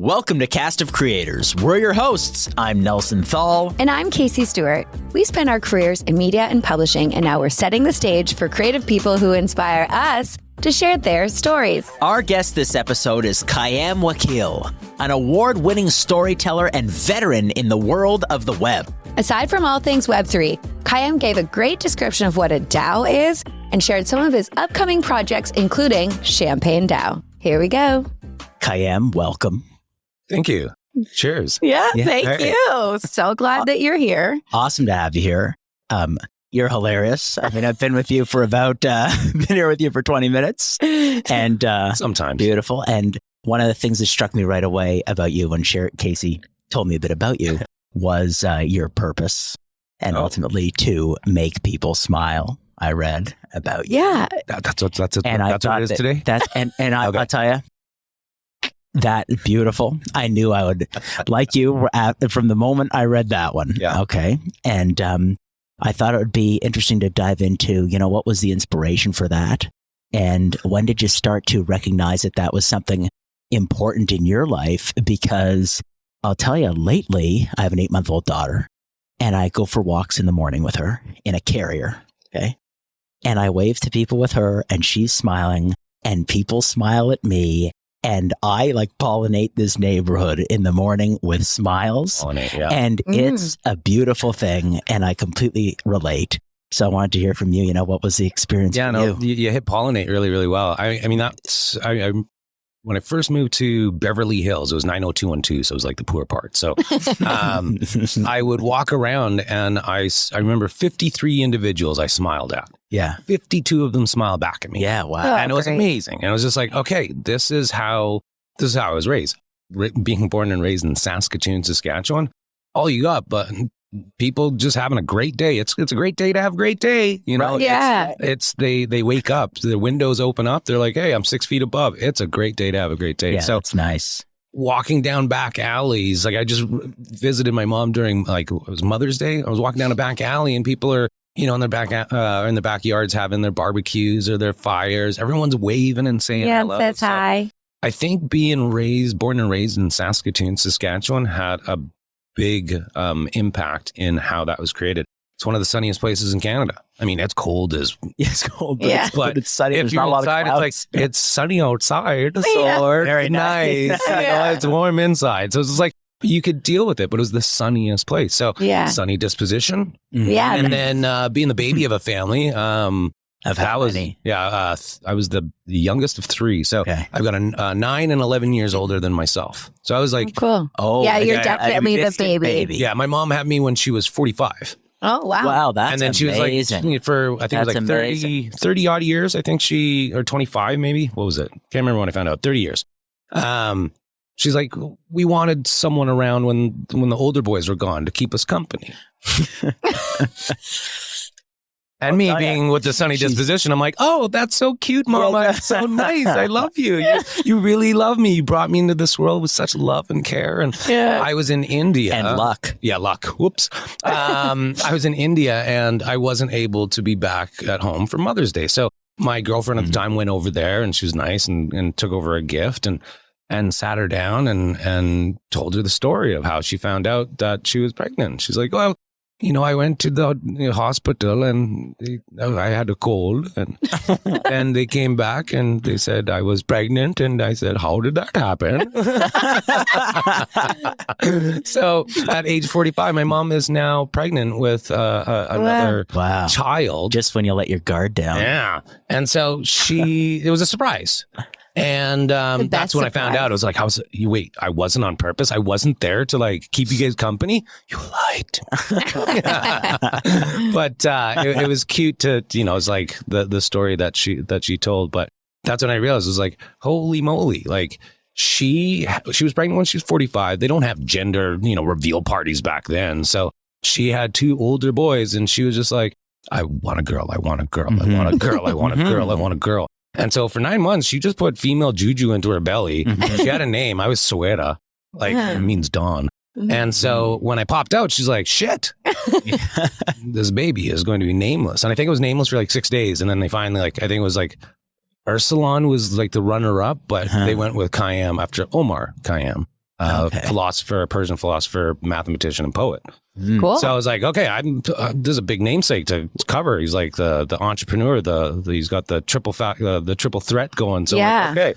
Welcome to Cast of Creators. We're your hosts. I'm Nelson Thal. And I'm Casey Stewart. We spent our careers in media and publishing, and now we're setting the stage for creative people who inspire us to share their stories. Our guest this episode is Khayyam Wakil, an award-winning storyteller and veteran in the world of the web. Aside from all things Web3, Khayyam gave a great description of what a DAO is and shared some of his upcoming projects, including Champagne DAO. Here we go. Khayyam, welcome. Thank you. Cheers. Yeah, thank you. So glad that you're here. Awesome to have you here. You're hilarious. I mean, I've been with you for about, been here with you for 20 minutes. And sometimes. Beautiful. And one of the things that struck me right away about you when Casey told me a bit about you was your purpose and ultimately to make people smile. I read about you. Yeah. That's what it is today. I'll tell you, that beautiful. I knew I would like you from the moment I read that one. Yeah. Okay. And I thought it would be interesting to dive into, what was the inspiration for that? And when did you start to recognize that that was something important in your life? Because I'll tell you, lately, I have an 8-month-old daughter and I go for walks in the morning with her in a carrier. Okay. And I wave to people with her and she's smiling and people smile at me. And I pollinate this neighborhood in the morning with smiles. And it's a beautiful thing. And I completely relate. So I wanted to hear from you, what was the experience for you? You hit pollinate really, really well. I mean, when I first moved to Beverly Hills, it was 90212, so it was like the poor part. So I would walk around and I remember 53 individuals I smiled at. Yeah. 52 of them smiled back at me. Yeah, wow. And it was amazing. And I was just like, okay, this is how I was raised. Being born and raised in Saskatoon, Saskatchewan, all you got, but people just having a great day. It's a great day to have a great day. Right. Yeah. It's they wake up, the windows open up. They're like, hey, I'm 6 feet above. It's a great day to have a great day. Yeah, so it's nice. Walking down back alleys, I just visited my mom during it was Mother's Day. I was walking down a back alley and people are, in their in the backyards having their barbecues or their fires. Everyone's waving and saying hello. That's hi. I think born and raised in Saskatoon, Saskatchewan had a big impact in how that was created. It's one of the sunniest places in Canada. I mean, it's cold as it's cold, but it's sunny. If you're outside, it's it's sunny outside, so very nice. It's warm inside, so it's you could deal with it. But it was the sunniest place, so sunny disposition. Yeah, and then being the baby of a family. Of how many? I was the youngest of 3. So I've got a 9 and 11 years older than myself. So I was like, cool. Oh, yeah, you're definitely the baby. Yeah, my mom had me when she was 45. Oh, wow. Wow, that's and then amazing. She was for, I think it was 30 odd years. I think or 25 maybe. What was it? Can't remember when I found out. 30 years. She's like, we wanted someone around when the older boys were gone to keep us company. And me being with the sunny disposition, I'm like, oh, that's so cute, Mama. That's so nice. I love you. You really love me. You brought me into this world with such love and care. And I was in India. And luck. Yeah, luck. Whoops. I was in India and I wasn't able to be back at home for Mother's Day. So my girlfriend at the time went over there and she was nice and took over a gift and sat her down and told her the story of how she found out that she was pregnant. She's like, well, I went to the hospital and I had a cold and and they came back and they said I was pregnant and I said, how did that happen? So at age 45, my mom is now pregnant with another child. Just when you let your guard down. Yeah. And so it was a surprise. And that's when I found out. I was like, wait, I wasn't on purpose. I wasn't there to keep you guys company. You lied. But it was cute to, it's like the story that she told. But that's when I realized it was like, holy moly. She was pregnant when she was 45. They don't have gender, reveal parties back then. So she had 2 older boys and she was just like, I want a girl. I want a girl. I want a girl. I want a girl. I want a girl. And so for 9 months, she just put female juju into her belly. She had a name. I was Suera. It means dawn. And so when I popped out, she's like, shit, this baby is going to be nameless. And I think it was nameless for 6 days. And then they finally, I think it was Ursulon was the runner up, but they went with Khayyam after Omar Khayyam. philosopher, Persian philosopher, mathematician, and poet. Cool. So I was like, okay, this is a big namesake to cover. He's like the entrepreneur. He's got the triple threat going. So Yeah. like, okay.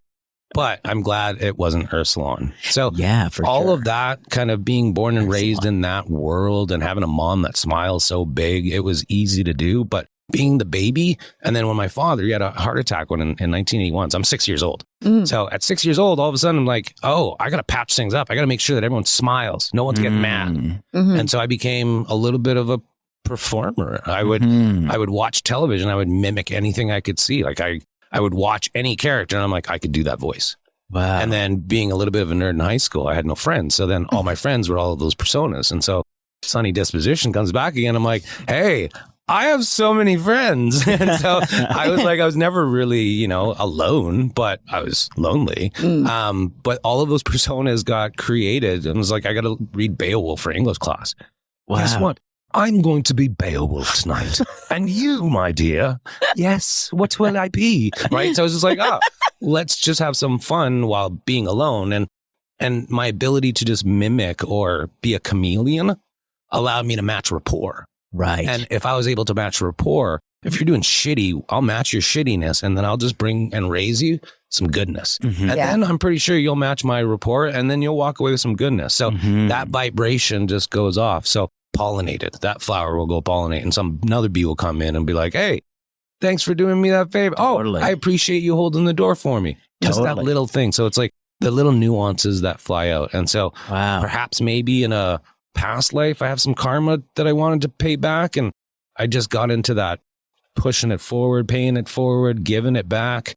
But I'm glad it wasn't Ursulon. So Yeah, for all sure. of that, kind of being born and raised in that world and having a mom that smiles so big, it was easy to do. But being the baby, and then when my father, he had a heart attack in 1981. So I'm 6 years old. So at 6 years old, all of a sudden I'm like, oh, I got to patch things up. I got to make sure that everyone smiles. No one's getting mad. And so I became a little bit of a performer. I would watch television. I would mimic anything I could see. Like I would watch any character and I'm like, I could do that voice. Wow. And then being a little bit of a nerd in high school, I had no friends. So then all my friends were all of those personas. And so Sunny Disposition comes back again. I'm like, hey, I have so many friends. And so I was never really, alone, but I was lonely. But all of those personas got created and I was like, I got to read Beowulf for English class. Wow. Guess what? I'm going to be Beowulf tonight. And you, my dear, yes, what will I be? Right? So I was just like, let's just have some fun while being alone. And my ability to just mimic or be a chameleon allowed me to match rapport. Right. And if I was able to match rapport, if you're doing shitty, I'll match your shittiness and then I'll just bring and raise you some goodness. And then I'm pretty sure you'll match my rapport and then you'll walk away with some goodness. So that vibration just goes off. So pollinated, that flower will go pollinate and another bee will come in and be like, hey, thanks for doing me that favor. Totally. Oh, I appreciate you holding the door for me. Just that little thing. So it's like the little nuances that fly out. And so perhaps maybe in a past life, I have some karma that I wanted to pay back. And I just got into that, pushing it forward, paying it forward, giving it back.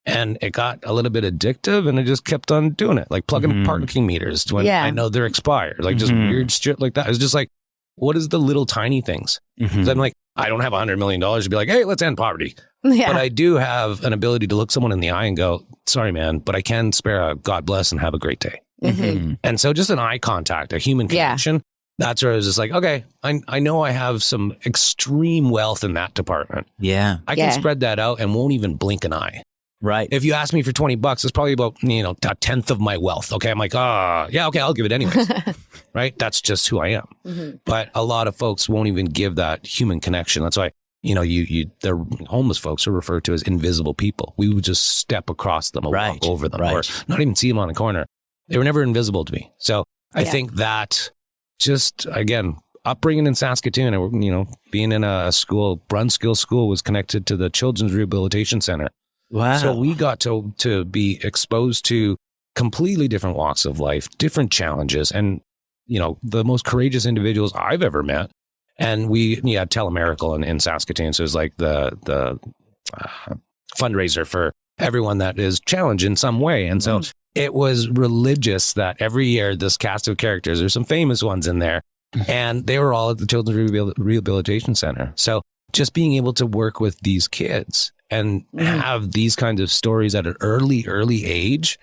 And it got a little bit addictive and I just kept on doing it. Like plugging parking meters when I know they're expired, like just weird shit like that. It's just like, what is the little tiny things? So I'm like, I don't have $100 million to be like, hey, let's end poverty. Yeah. But I do have an ability to look someone in the eye and go, sorry, man, but I can spare a God bless and have a great day. And so just an eye contact, a human connection, that's where I was just like, okay, I know I have some extreme wealth in that department. Yeah. I can spread that out and won't even blink an eye. Right. If you ask me for $20, it's probably about, a tenth of my wealth. Okay. I'm like, yeah, okay, I'll give it anyways. Right. That's just who I am. But a lot of folks won't even give that human connection. That's why, the homeless folks are referred to as invisible people. We would just step across them or walk over them or not even see them on the corner. They were never invisible to me. So I think that just, again, upbringing in Saskatoon and, being in a school, Brunskill School was connected to the Children's Rehabilitation Center. Wow. So we got to be exposed to completely different walks of life, different challenges, and, the most courageous individuals I've ever met. And we had Telemiracle in Saskatoon. So it was like the fundraiser for everyone that is challenged in some way. And so it was religious that every year this cast of characters, there's some famous ones in there, and they were all at the Children's Rehabilitation Center. So just being able to work with these kids and have these kinds of stories at an early age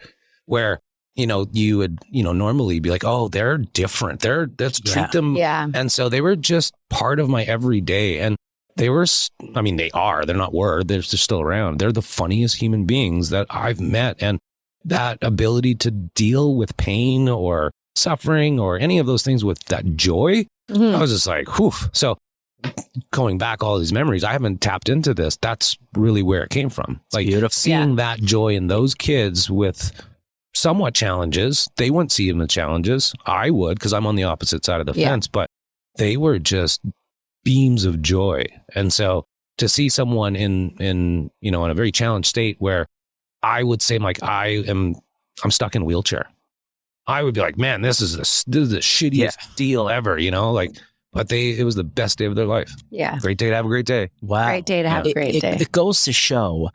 where, you would, normally be like, oh, they're different. Let's treat them. Yeah. And so they were just part of my everyday. And they were, they're not they're still around. They're the funniest human beings that I've met. And that ability to deal with pain or suffering or any of those things with that joy, I was just like, whew. So going back all these memories, I haven't tapped into this. That's really where it came from. Like seeing that joy in those kids with somewhat challenges. They wouldn't see them as challenges. I would, because I'm on the opposite side of the fence, but they were just beams of joy. And so to see someone in a very challenged state where I would say, like, I'm stuck in a wheelchair, I would be like, man, this is the shittiest deal ever, but it was the best day of their life. Yeah. Great day to have a great day. Wow. Great day to have a great day. It goes to show,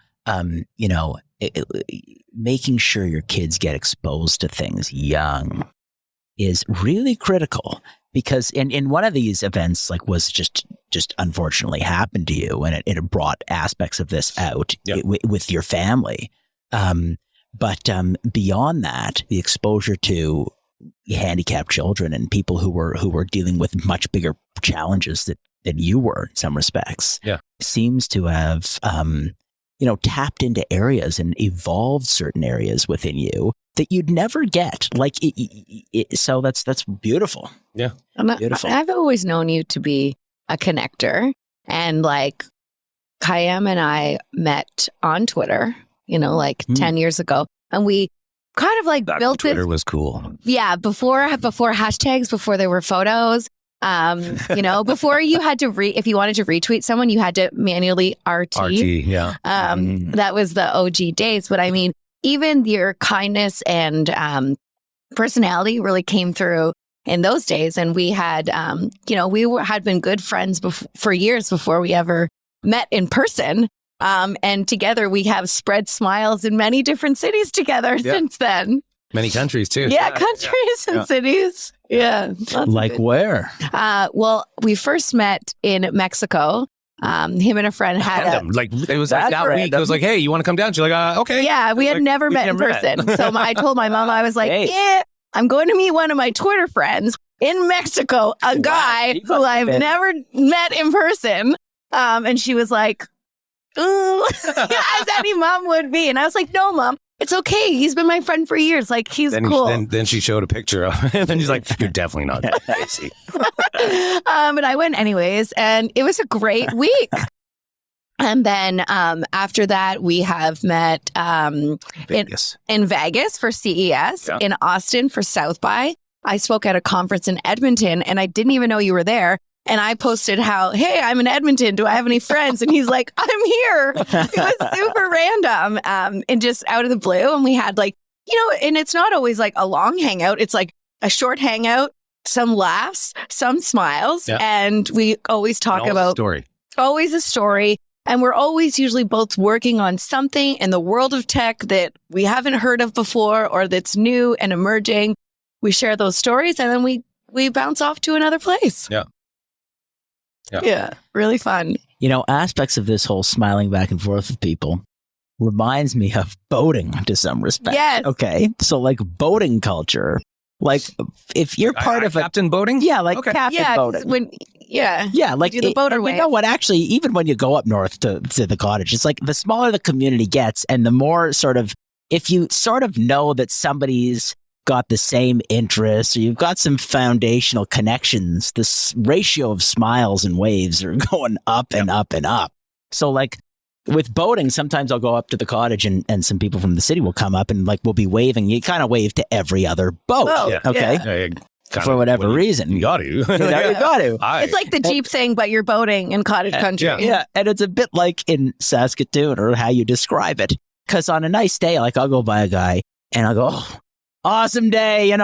making sure your kids get exposed to things young is really critical, because in one of these events, like, was just unfortunately happened to you, and it brought aspects of this out with your family. But beyond that, the exposure to handicapped children and people who were dealing with much bigger challenges than you were in some respects, seems to have tapped into areas and evolved certain areas within you that you'd never get. Like, so that's beautiful. Yeah. Beautiful. I've always known you to be a connector, and like Khayyam and I met on Twitter, like 10 years ago, and we kind of like built Twitter it. was cool. Yeah, before hashtags, before there were photos. Before you had to if you wanted to retweet someone, you had to manually RT. Yeah. That was the OG days. But I mean, even your kindness and personality really came through in those days. And we had, had been good friends for years before we ever met in person. And together we have spread smiles in many different cities together since then. Many countries too. Yeah, countries and cities. Yeah. Like where? Well, we first met in Mexico. Him and a friend had it was like that week. It was like, hey, you want to come down? She's like, okay. Yeah, we had never met in person. So I told my mom, I was like, yeah, I'm going to meet one of my Twitter friends in Mexico, a guy who I've never met in person. And she was like, ooh, as any mom would be. And I was like, no, Mom, it's okay. He's been my friend for years. Like, he's cool. Then she showed a picture of him, and then he's like, you're definitely not crazy. But I went anyways, and it was a great week. And then after that, we have met in Vegas for CES, in Austin for South by. I spoke at a conference in Edmonton, and I didn't even know you were there. And I posted hey, I'm in Edmonton. Do I have any friends? And he's like, I'm here. It was super random and just out of the blue. And we had and it's not always like a long hangout. It's like a short hangout, some laughs, some smiles. Yeah. And we always talk about always a story. And we're always usually both working on something in the world of tech that we haven't heard of before or that's new and emerging. We share those stories and then we bounce off to another place. Yeah. Yeah, really fun. Aspects of this whole smiling back and forth with people reminds me of boating to some respect. Yes. Okay. So like boating culture, like if you're part of captain boating? Yeah, like captain boating. Like do the boater way. You know what? Actually, even when you go up north to the cottage, it's like the smaller the community gets and the more if you sort of know that somebody's got the same interests, or you've got some foundational connections, this ratio of smiles and waves are going up and up and up. So like with boating, sometimes I'll go up to the cottage and some people from the city will come up and like we'll be waving. You kind of wave to every other boat. Okay. For whatever reason. You got to. You got to. It's like the Jeep thing, but you're boating in cottage country. Yeah. And it's a bit like in Saskatoon or how you describe it. Because on a nice day, like I'll go by a guy and I'll go, oh, awesome day, Yeah,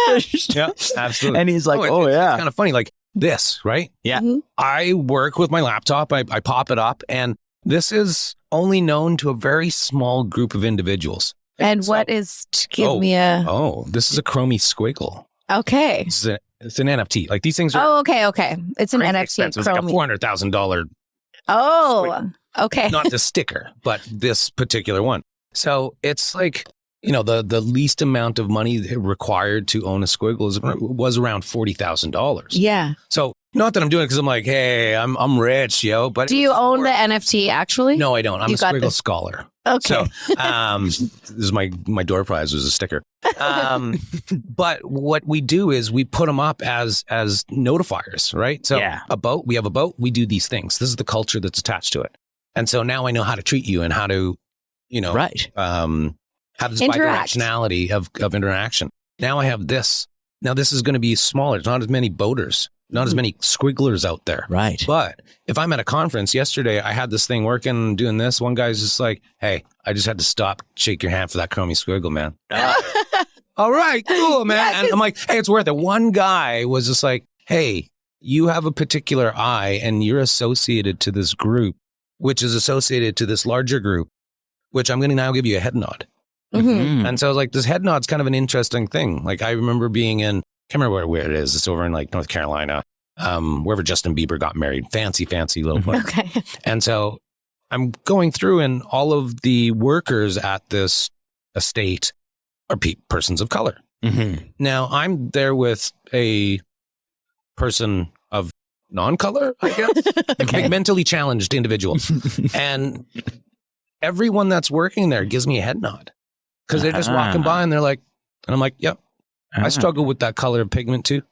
absolutely. And he's like, it's kind of funny, like this, right? Yeah. Mm-hmm. I work with my laptop, I pop it up, and this is only known to a very small group of individuals. And what is, give me a... Oh, this is a chromie squiggle. Okay. It's an NFT. Like these things are... Oh, okay. It's an NFT expensive. It's like a $400,000. Oh, squiggle. Okay. Not the sticker, but this particular one. So it's like... the least amount of money required to own a squiggle was around $40,000. Yeah. So not that I'm doing it because I'm like, hey, I'm rich, yo. But do you own the NFT actually? No, I don't. I'm a squiggle scholar. Okay. So this is my door prize was a sticker. But what we do is we put them up as notifiers, right? So we have a boat, we do these things. This is the culture that's attached to it. And so now I know how to treat you and how to, have this bidirectionality of interaction. Now I have this. Now this is going to be smaller. There's not as many boaters, not as many squigglers out there. Right. But if I'm at a conference, yesterday I had this thing working, doing this. One guy's just like, hey, I just had to stop, shake your hand for that chromie squiggle, man. All right, cool, man. And I'm like, hey, it's worth it. One guy was just like, hey, you have a particular eye and you're associated to this group, which is associated to this larger group, which I'm going to now give you a head nod. Mm-hmm. And so like this head nod's kind of an interesting thing. Like I remember being in, can't remember where it is. It's over in like North Carolina, wherever Justin Bieber got married. Fancy little place. Okay. And so I'm going through and all of the workers at this estate are persons of color. Mm-hmm. Now I'm there with a person of non-color, I guess. Okay. Like mentally challenged individual. And everyone that's working there gives me a head nod. because they're just walking by and they're like, and I'm like, yep, I struggle with that color of pigment too.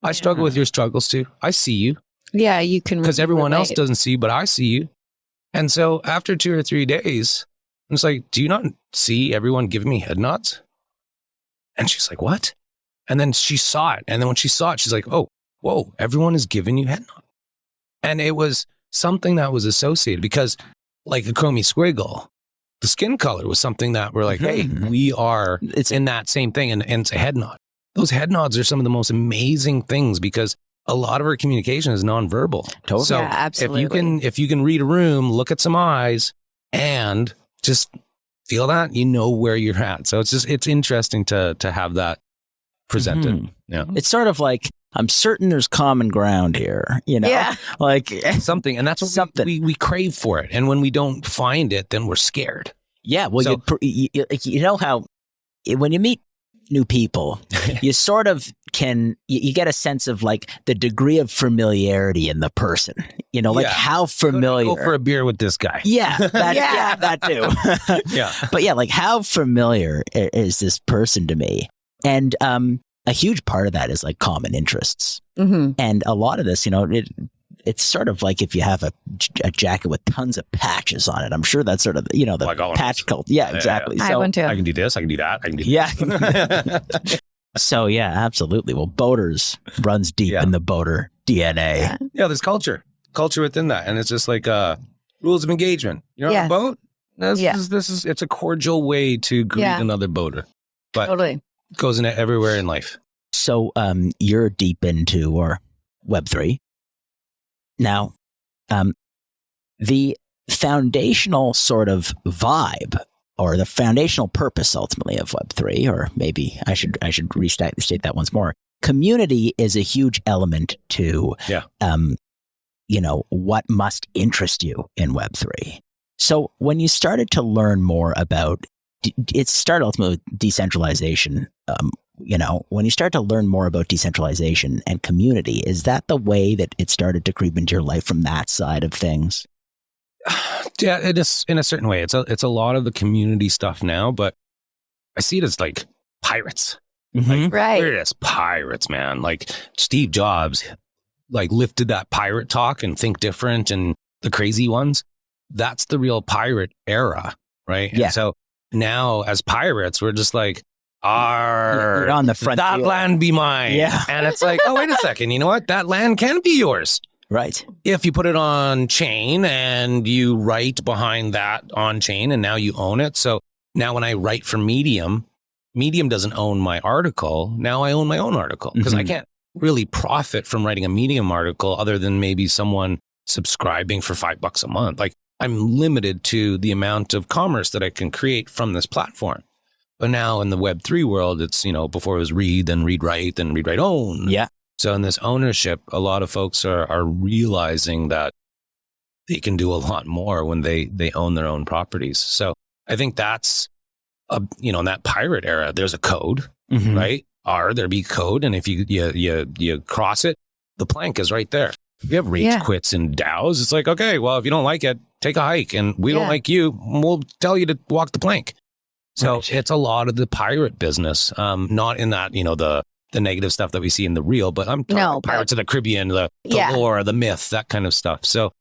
I struggle with your struggles too. I see you. Yeah, you can. Because everyone else doesn't see you, but I see you. And so after 2 or 3 days, I'm just like, do you not see everyone giving me head nods? And she's like, what? And then she saw it. And then when she saw it, she's like, oh, whoa, everyone is giving you head nod. And it was something that was associated because like a chromie squiggle, the skin color was something that we're like, hey, we are, it's in that same thing. And it's a head nod. Those head nods are some of the most amazing things because a lot of our communication is nonverbal. Totally. So yeah, absolutely. if you can read a room, look at some eyes and just feel that, you know where you're at. So it's interesting to have that presented. Yeah. It's sort of like, I'm certain there's common ground here, you know, like something. And that's what we crave for it. And when we don't find it, then we're scared. Yeah. Well, so, you know how when you meet new people, you sort of you get a sense of like the degree of familiarity in the person, you know, like how familiar. Go for a beer with this guy. Yeah. That too. Yeah. But yeah, like how familiar is this person to me? And a huge part of that is like common interests. And a lot of this, you know, it's sort of like if you have a jacket with tons of patches on it. I'm sure that's sort of, you know, the like patch cult. Yeah, exactly. I want to. I can do this. I can do that. I can do that. So yeah, absolutely. Well, boaters runs deep in the boater DNA. Yeah, there's culture within that. And it's just like rules of engagement. You're on a boat. It's a cordial way to greet another boater. But it goes in everywhere in life. So you're deep into Web3. Now, the foundational sort of vibe or the foundational purpose ultimately of Web3, or maybe I should restate that once more. Community is a huge element to, you know, what must interest you in Web3. So when you started to learn more about, it started ultimately with decentralization. You know, when you start to learn more about decentralization and community, is that the way that it started to creep into your life from that side of things? Yeah, it is in a certain way. It's a lot of the community stuff now, but I see it as like pirates. Like, there it is, pirates, man. Like Steve Jobs, like lifted that pirate talk and think different and the crazy ones. That's the real pirate era, right? Yeah. And so now as pirates, we're just like, you're on the front. That land be mine. Yeah. And it's like, oh, wait a second. You know what? That land can be yours. Right. If you put it on chain and you write behind that on chain and now you own it. So now when I write for Medium doesn't own my article. Now I own my own article because I can't really profit from writing a Medium article other than maybe someone subscribing for $5 a month. Like I'm limited to the amount of commerce that I can create from this platform. But now in the Web3 world, it's, you know, before it was read, then read, write, then read, write, own. Yeah. So in this ownership, a lot of folks are realizing that they can do a lot more when they own their own properties. So I think that's, you know, in that pirate era, there's a code, right? There be code. And if you cross it, the plank is right there. If you have rage quits and DAOs, it's like, okay, well, if you don't like it, take a hike. And we don't like you, we'll tell you to walk the plank. So it's a lot of the pirate business, not in that, you know, the negative stuff that we see in the real, but I'm talking Pirates of the Caribbean, the lore, the myth, that kind of stuff. So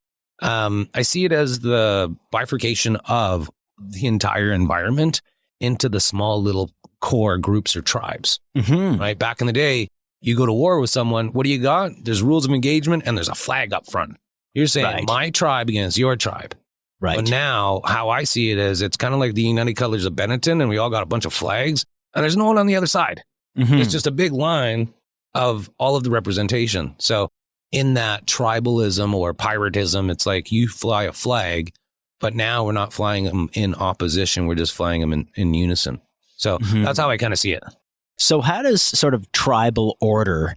I see it as the bifurcation of the entire environment into the small little core groups or tribes, right? Back in the day, you go to war with someone, what do you got? There's rules of engagement and there's a flag up front. You're saying my tribe against your tribe. Right. But now how I see it is it's kind of like the United Colors of Benetton and we all got a bunch of flags and there's no one on the other side. It's just a big line of all of the representation. So in that tribalism or piratism, it's like you fly a flag, but now we're not flying them in opposition. We're just flying them in unison. So that's how I kind of see it. So how does sort of tribal order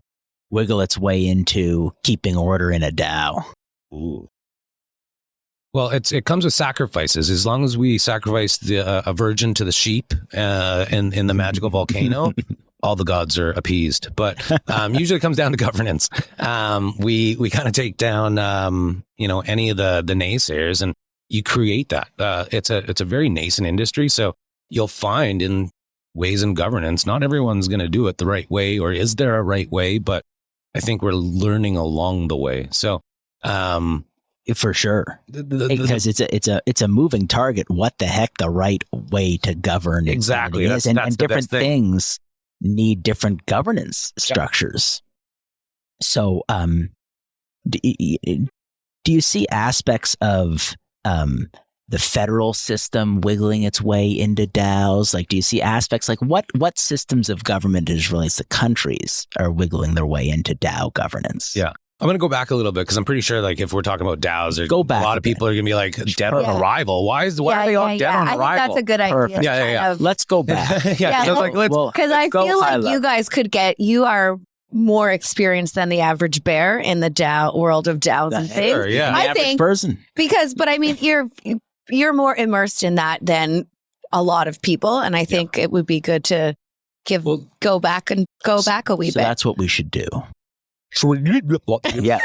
wiggle its way into keeping order in a DAO? Ooh. Well, it comes with sacrifices. As long as we sacrifice a virgin to the sheep in the magical volcano, all the gods are appeased. But usually it comes down to governance. We kind of take down you know, any of the naysayers, and you create that. It's a very nascent industry, so you'll find in ways in governance, not everyone's going to do it the right way, or is there a right way? But I think we're learning along the way. So, for sure, because it's a moving target. What the heck, the right way to govern exactly is, and different things need different governance structures. So, do you see aspects of the federal system wiggling its way into DAOs? Like, do you see aspects like what systems of government as relates to countries are wiggling their way into DAO governance? Yeah. I'm going to go back a little bit because I'm pretty sure, like, if we're talking about DAOs, a lot of people are going to be like, dead on arrival. Why are they all dead on arrival? I think that's a good idea. Perfect. Yeah. Let's go back. Because I feel like you guys you are more experienced than the average bear in the DAO world of DAOs and things. Sure, yeah. I think person. But I mean, you're more immersed in that than a lot of people, and I think it would be good to go back a wee bit. So that's what we should do. Yeah.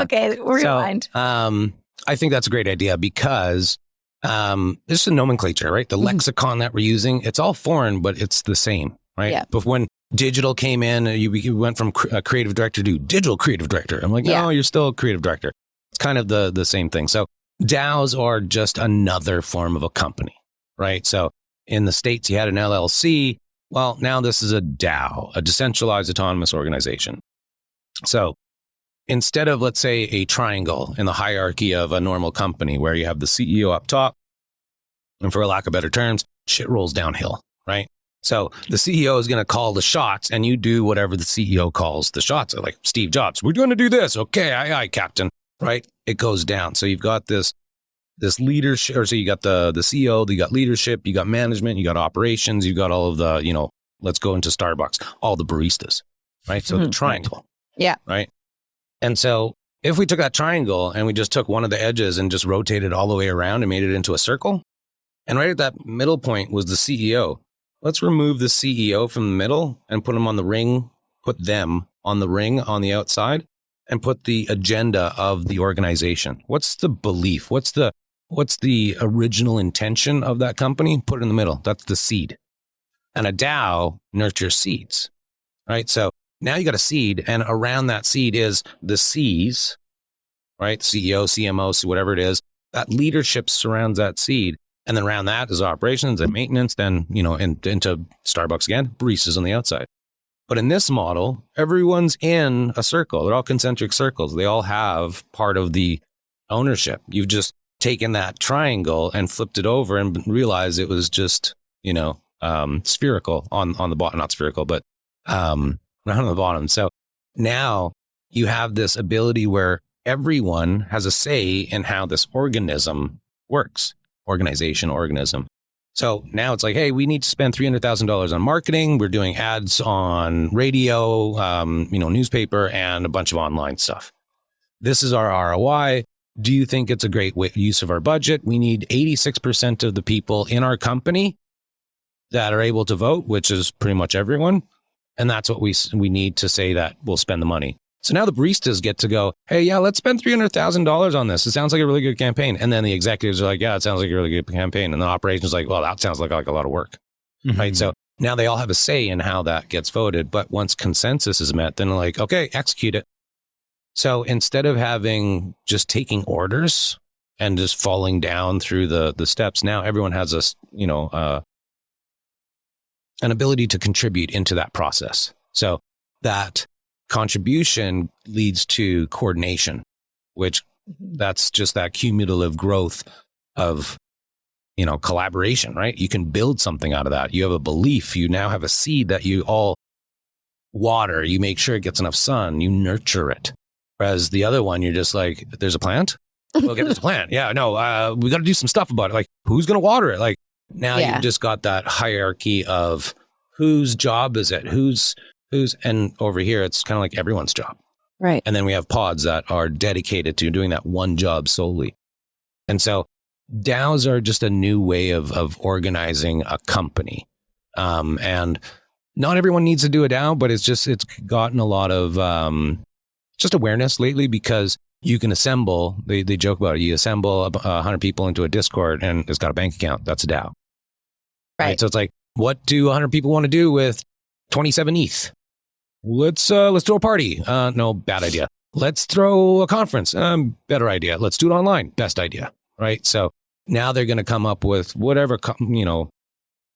Okay, rewind. So, I think that's a great idea because it's a nomenclature, right? The lexicon that we're using, it's all foreign, but it's the same, right? Yeah. But when digital came in, you went from creative director to digital creative director. I'm like, no, you're still a creative director. It's kind of the same thing. So DAOs are just another form of a company, right? So in the States, you had an LLC. Well, now this is a DAO, a decentralized autonomous organization. So instead of, let's say, a triangle in the hierarchy of a normal company where you have the CEO up top, and for lack of better terms, shit rolls downhill, right? So the CEO is going to call the shots and you do whatever the CEO calls the shots. Like Steve Jobs, we're going to do this. Okay, aye, Captain, right? It goes down. So you've got this leadership, or so you got the CEO, you got leadership, you got management, you got operations, you got all of the, let's go into Starbucks, all the baristas, right? So the triangle. Yeah. Right. And so if we took that triangle and we just took one of the edges and just rotated all the way around and made it into a circle, and right at that middle point was the CEO. Let's remove the CEO from the middle and put them on the ring, put them on the ring on the outside, and put the agenda of the organization. What's the belief? What's the original intention of that company? Put it in the middle. That's the seed. And a DAO nurtures seeds, right? So now you got a seed, and around that seed is the C's, right? CEO, CMO, whatever it is. That leadership surrounds that seed. And then around that is operations and maintenance, then, into Starbucks again, baristas on the outside. But in this model, everyone's in a circle. They're all concentric circles. They all have part of the ownership. You've just taken that triangle and flipped it over and realized it was just, spherical on the bottom, not spherical, but round on the bottom. So now you have this ability where everyone has a say in how this organism works. Organism. So now it's like, hey, we need to spend $300,000 on marketing. We're doing ads on radio, newspaper, and a bunch of online stuff. This is our ROI. Do you think it's a great use of our budget? We need 86% of the people in our company that are able to vote, which is pretty much everyone. And that's what we need to say that we'll spend the money. So now the baristas get to go, hey, yeah, let's spend $300,000 on this. It sounds like a really good campaign. And then the executives are like, yeah, it sounds like a really good campaign. And the operations is like, well, that sounds like a lot of work, right? So now they all have a say in how that gets voted. But once consensus is met, then they're like, okay, execute it. So instead of having just taking orders and just falling down through the steps, now everyone has an ability to contribute into that process. So that contribution leads to coordination, which that's just that cumulative growth of, collaboration, right? You can build something out of that. You have a belief. You now have a seed that you all water. You make sure it gets enough sun. You nurture it. Whereas the other one, you're just like, there's a plant? We'll get this plant. Yeah, no, we got to do some stuff about it. Like, who's going to water it? Like, now you've just got that hierarchy of whose job is it? Who's, and over here, it's kind of like everyone's job. Right. And then we have pods that are dedicated to doing that one job solely. And so DAOs are just a new way of organizing a company. And not everyone needs to do a DAO, but it's gotten a lot of just awareness lately because you can assemble, they joke about it, you assemble 100 people into a Discord and it's got a bank account. That's a DAO. Right. So it's like, what do 100 people want to do with 27 ETH? Let's throw a party. No, bad idea. Let's throw a conference. Better idea. Let's do it online. Best idea. Right. So now they're going to come up with whatever,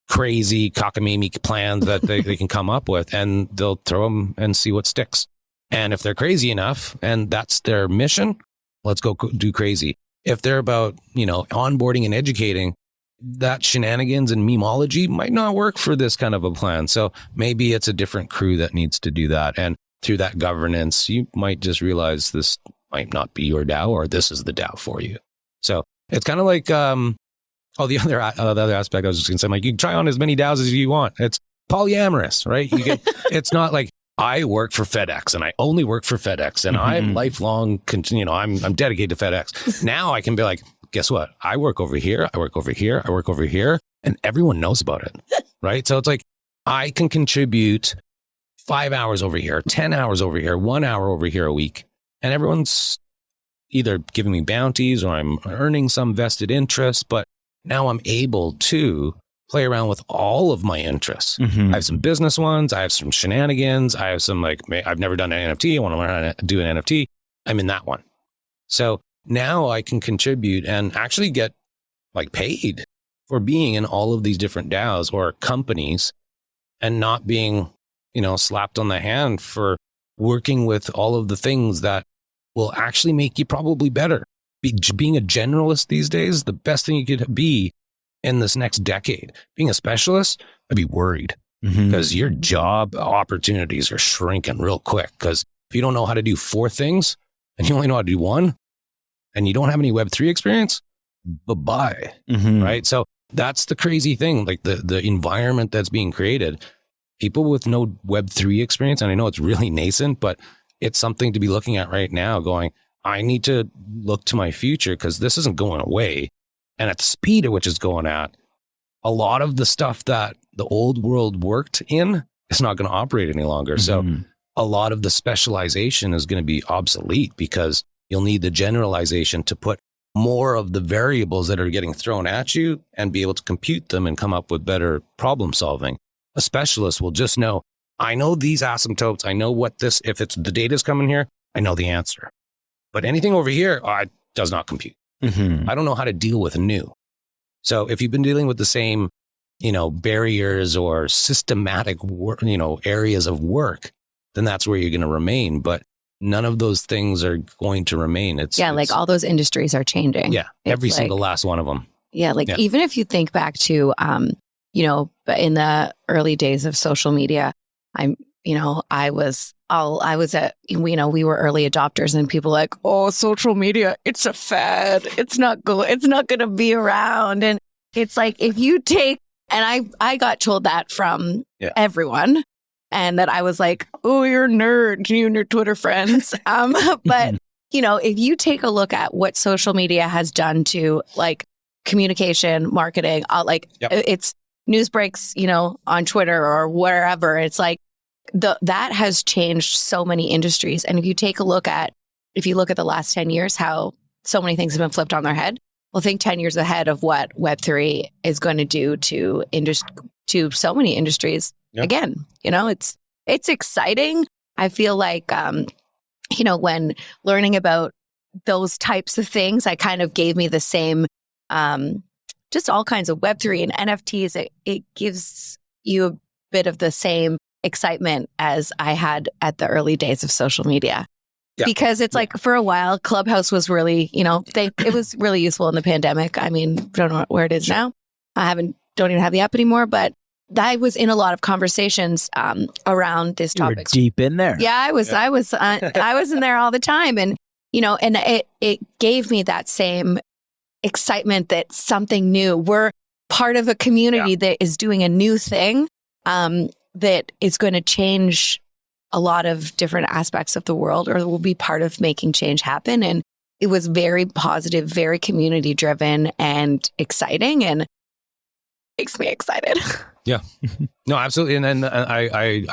crazy cockamamie plans that they can come up with, and they'll throw them and see what sticks. And if they're crazy enough and that's their mission, let's go do crazy. If they're about, onboarding and educating, that shenanigans and memeology might not work for this kind of a plan. So maybe it's a different crew that needs to do that. And through that governance, you might just realize this might not be your DAO, or this is the DAO for you. So it's kind of like, the other aspect I was just going to say, like, you can try on as many DAOs as you want. It's polyamorous, right? It's not like I work for FedEx and I only work for FedEx and I'm lifelong, I'm dedicated to FedEx. Now I can be like, guess what? I work over here. I work over here. I work over here. And everyone knows about it, right? So it's like, I can contribute 5 hours over here, 10 hours over here, 1 hour over here a week. And everyone's either giving me bounties or I'm earning some vested interest, but now I'm able to play around with all of my interests. I have some business ones. I have some shenanigans. I have some, I've never done an NFT. I want to learn how to do an NFT. I'm in that one. So now I can contribute and actually get paid for being in all of these different DAOs or companies, and not being, slapped on the hand for working with all of the things that will actually make you probably better. Being a generalist these days, the best thing you could be in this next decade. Being a specialist, I'd be worried because your job opportunities are shrinking real quick. Because if you don't know how to do 4 things and you only know how to do 1 and you don't have any Web3 experience, bye-bye, right? So that's the crazy thing, the environment that's being created. People with no Web3 experience, and I know it's really nascent, but it's something to be looking at right now going, I need to look to my future because this isn't going away. And at the speed at which it's going at, a lot of the stuff that the old world worked in is not going to operate any longer. So a lot of the specialization is going to be obsolete because you'll need the generalization to put more of the variables that are getting thrown at you and be able to compute them and come up with better problem solving. A specialist will just know, I know these asymptotes. I know what this, if it's the data's coming here, I know the answer. But anything over here, it does not compute. I don't know how to deal with new. So if you've been dealing with the same, barriers or systematic work, areas of work, then that's where you're going to remain. But none of those things are going to remain. It's all those industries are changing. Yeah. Every single last one of them. Yeah. Even if you think back to, in the early days of social media, we were early adopters, and people like, oh, social media, it's a fad. It's not going to be around. And it's like, if you take, and I got told that from everyone, and that I was like, oh, you're a nerd, you and your Twitter friends. But if you take a look at what social media has done to communication, marketing, it's news breaks, on Twitter or wherever, it's like, that has changed so many industries. And if you look at the last 10 years, how so many things have been flipped on their head, well, think 10 years ahead of what Web3 is going to do to so many industries. Again, it's exciting. I feel like, when learning about those types of things, I kind of gave me the same, just all kinds of Web3 and NFTs. It gives you a bit of the same excitement as I had at the early days of social media. Because it's like, for a while, Clubhouse was really, it was really useful in the pandemic. I mean, don't know where it is now. Don't even have the app anymore, but I was in a lot of conversations around this topic. You were deep in there. Yeah, I was in there all the time. And, and it gave me that same excitement that something new. We're part of a community that is doing a new thing that is going to change a lot of different aspects of the world, or will be part of making change happen. And it was very positive, very community driven and exciting, and makes me excited. Yeah, no, absolutely. And then I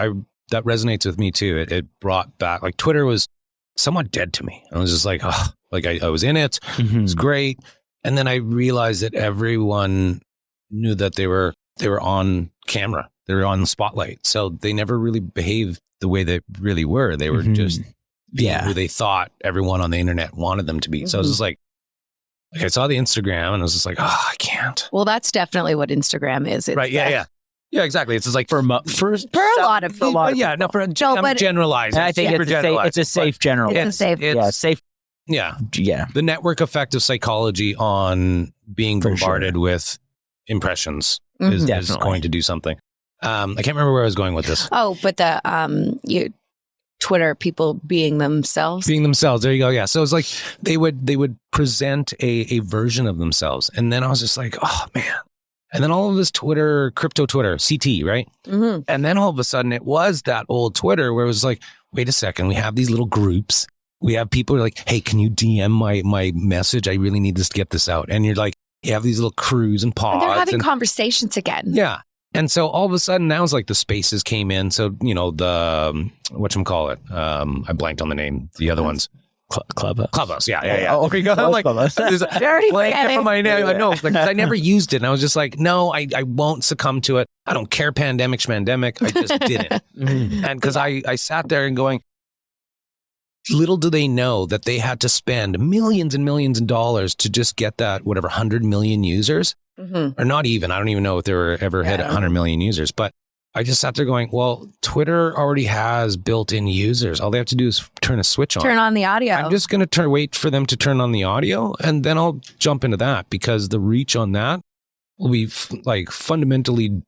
that resonates with me too. It brought back, Twitter was somewhat dead to me. I was just like, oh, like I was in it. Mm-hmm. It was great. And then I realized that everyone knew that they were on camera. They were on the spotlight. So they never really behaved the way they really were. They were just being who they thought everyone on the internet wanted them to be. So I was just like I saw the Instagram and I was just like, oh, I can't. Well, that's definitely what Instagram is. It's right. Yeah, exactly. It's just like for a lot of yeah, no, I'm generalizing. I think it's a safe general. It's safe. Safe. Yeah. Yeah. The network effect of psychology on being bombarded with impressions is going to do something. I can't remember where I was going with this. Oh, but the Twitter people being themselves. Being themselves. There you go. Yeah. So it's like they would present a version of themselves. And then I was just like, oh man. And then all of this Twitter, crypto Twitter, CT, right? Mm-hmm. And then all of a sudden it was that old Twitter where it was like, wait a second, we have these little groups. We have people who are like, hey, can you DM my message? I really need to get this out. And you're like, you have these little crews and pods. And they're having conversations again. Yeah. And so all of a sudden now it's like the spaces came in. So, the, whatchamacallit, I blanked on the name, the other ones. Clubhouse. Yeah. Oh, okay. I'm like, already blank my name. I know. Like, I never used it. And I was just like, no, I won't succumb to it. I don't care. Pandemic, schmandemic. I just didn't. And because I sat there and going, little do they know that they had to spend millions and millions of dollars to just get that, 100 million users. Or not even. I don't even know if they were ever hit 100 million users. But I just sat there going, well, Twitter already has built-in users. All they have to do is turn a switch on. Turn on the audio. I'm just going to wait for them to turn on the audio, and then I'll jump into that because the reach on that will be fundamentally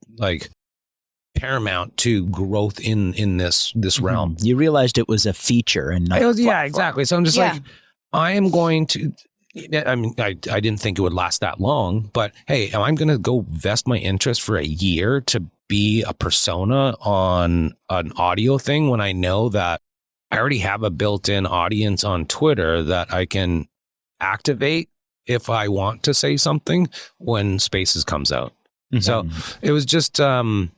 paramount to growth in this realm. You realized it was a feature and not exactly. So I'm just like, I am going to. I mean, I didn't think it would last that long, but hey, am I going to go vest my interest for a year to be a persona on an audio thing when I know that I already have a built-in audience on Twitter that I can activate if I want to say something when Spaces comes out. Mm-hmm. So it was just, all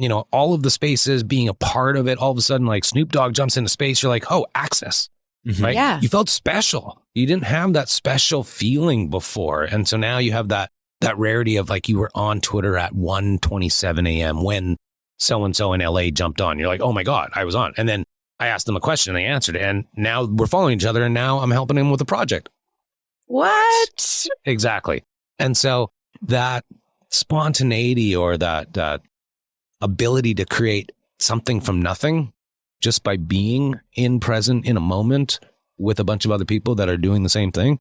of the Spaces being a part of it, all of a sudden, like Snoop Dogg jumps into space, you're like, oh, access. Mm-hmm. Right? Yeah. You felt special. You didn't have that special feeling before. And so now you have that rarity of like you were on Twitter at 1:27 a.m. when so-and-so in LA jumped on. You're like, oh my God, I was on. And then I asked them a question and they answered it. And now we're following each other and now I'm helping him with a project. What? Exactly. And so that spontaneity or that ability to create something from nothing just by being present in a moment with a bunch of other people that are doing the same thing,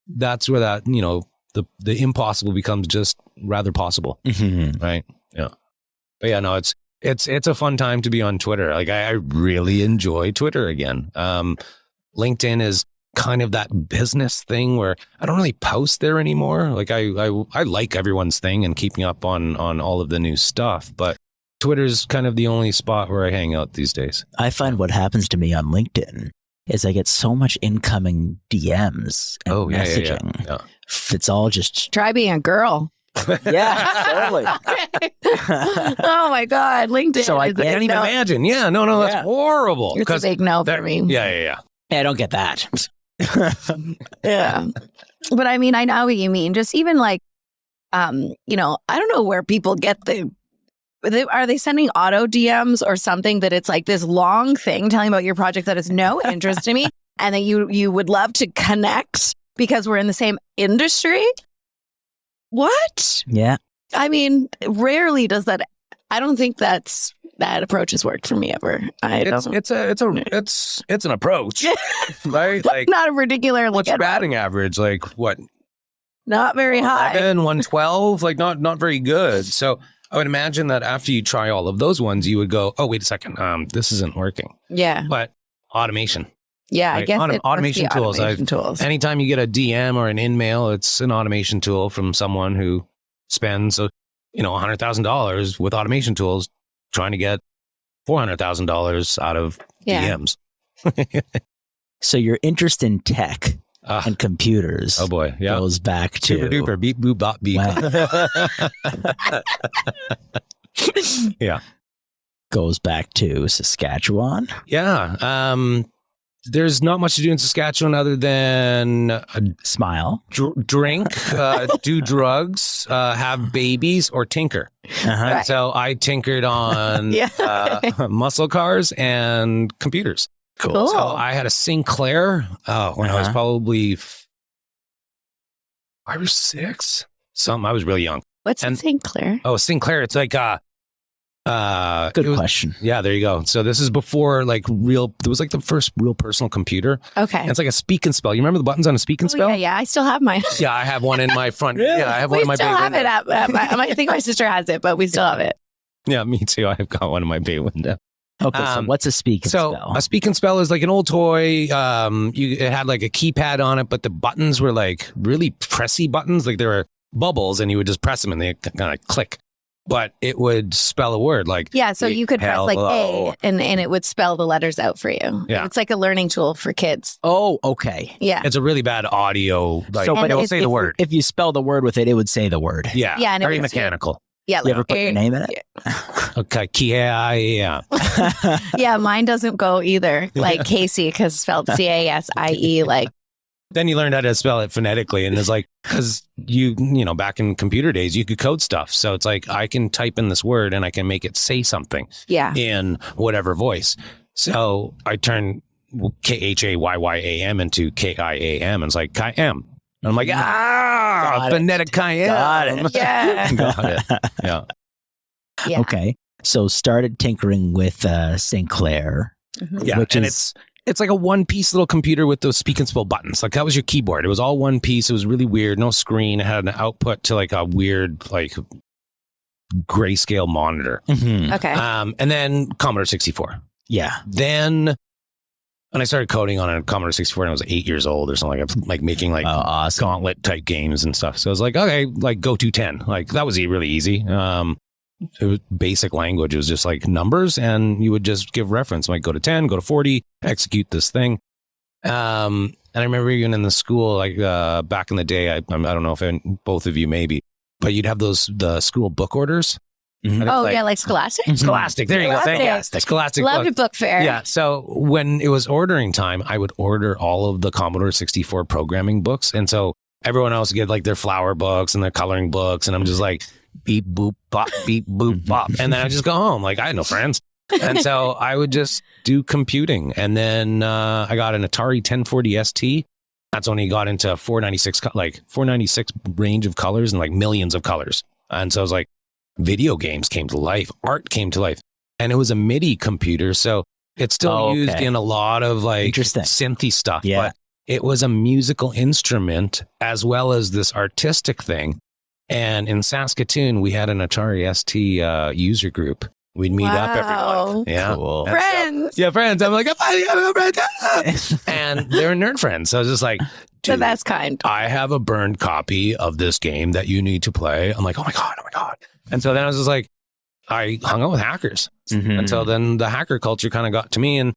that's where that, the impossible becomes just rather possible. Mm-hmm. Right. Yeah. But yeah, no, it's a fun time to be on Twitter. Like I really enjoy Twitter again. LinkedIn is kind of that business thing where I don't really post there anymore. Like I like everyone's thing and keeping up on all of the new stuff, but Twitter's kind of the only spot where I hang out these days. I find what happens to me on LinkedIn is I get so much incoming DMs and messaging. Yeah. It's all just... Try being a girl. Yeah, totally. Oh my God, LinkedIn. So I can't even imagine. Yeah, no, that's horrible. It's a big no for me. Yeah. I don't get that. Yeah. But I mean, I know what you mean. Just even like, I don't know where people get are they sending auto DMs or something that it's like this long thing telling about your project that has no interest to me and that you would love to connect because we're in the same industry? What? Yeah. I mean, rarely does that. I don't think that approach has worked for me ever. It's an approach, right? Like not a particular. What's your batting average? Like what? Not very high. 112, like not very good. So I would imagine that after you try all of those ones, you would go, oh, wait a second, this isn't working. Yeah. But automation. Yeah, right? I guess automation tools. Tools. Anytime you get a DM or an in-mail, it's an automation tool from someone who spends, $100,000 with automation tools trying to get $400,000 out of DMs. So your interest in tech and computers goes back to... Super duper, beep, boop, bop, beep. Yeah. Goes back to Saskatchewan. Yeah. there's not much to do in Saskatchewan other than Smile, drink, do drugs, have babies, or tinker. And so I tinkered on muscle cars and computers. Cool. So I had a Sinclair when I was probably 5 or 6. I was really young. What's a Sinclair? Oh, Sinclair. It's like good question. Yeah, there you go. So this is before like there was like the first real personal computer. Okay. And it's like a speak and spell. You remember the buttons on a speak and spell? Yeah, I still have mine. Yeah, I have one in my front. Yeah, I have one in my bay window. We still have it I think my sister has it, but we still have it. Yeah, me too. I've got one in my bay window. Okay, so what's a speak and spell? A speak and spell is like an old toy. It had like a keypad on it, but the buttons were like really pressy buttons. Like there were bubbles and you would just press them and they kind of click. But it would spell a word like so you could press like A and it would spell the letters out for you. Yeah. It's like a learning tool for kids. Oh, okay. Yeah. It's a really bad audio. But it will say the word. If you spell the word with it, it would say the word. Yeah. Yeah. Very mechanical. Yeah. You ever put your name in it? Okay. Yeah. Yeah. Mine doesn't go either. Like Casey, because spelled CASIE. Like. Then you learned how to spell it phonetically, and it's like, because you know, back in computer days, you could code stuff. So it's like, I can type in this word and I can make it say something in whatever voice. So I turned KHAYYAM into KIAM, and it's like, Khayyam. And I'm like, phonetic Khayyam. Got it. Yeah. Got it. Yeah. Okay. So started tinkering with Sinclair. Yeah. Which and is... It's like a one-piece little computer with those speak and spell buttons. Like that was your keyboard. It was all one piece. It was really weird. No screen. It had an output to like a weird, like grayscale monitor. Okay. And then Commodore 64. Yeah. Then when I started coding on a Commodore 64 and I was 8 years old or something, like making like awesome. gauntlet type games and stuff. So I was like, okay, like go to 10. Like that was really easy. It was basic language. It was just like numbers, and you would just give reference. Like go to 10, go to 40, execute this thing. And I remember even in the school, like back in the day, I don't know if both of you maybe, but you'd have the school book orders. Like Scholastic? Scholastic. There you go. Fantastic. Scholastic. Loved a book fair. Yeah. So when it was ordering time, I would order all of the Commodore 64 programming books. And so everyone else would get like their flower books and their coloring books. And I'm just like, beep, boop, bop, beep, boop, bop. And then I just go home. Like I had no friends. And so I would just do computing. And then I got an Atari 1040 ST. That's when he got into 496 range of colors and like millions of colors. And so I was like, video games came to life. Art came to life. And it was a MIDI computer. So it's still used in a lot of like synthy stuff. Yeah. But it was a musical instrument as well as this artistic thing. And in Saskatoon, we had an Atari ST user group. We'd meet up every month. Yeah. Cool. Friends. Friends. I'm like, I'm a friend. And they're nerd friends. So I was just like, dude, the best kind. I have a burned copy of this game that you need to play. I'm like, oh my God. And so then I was just like, I hung out with hackers. And so then the hacker culture kind of got to me.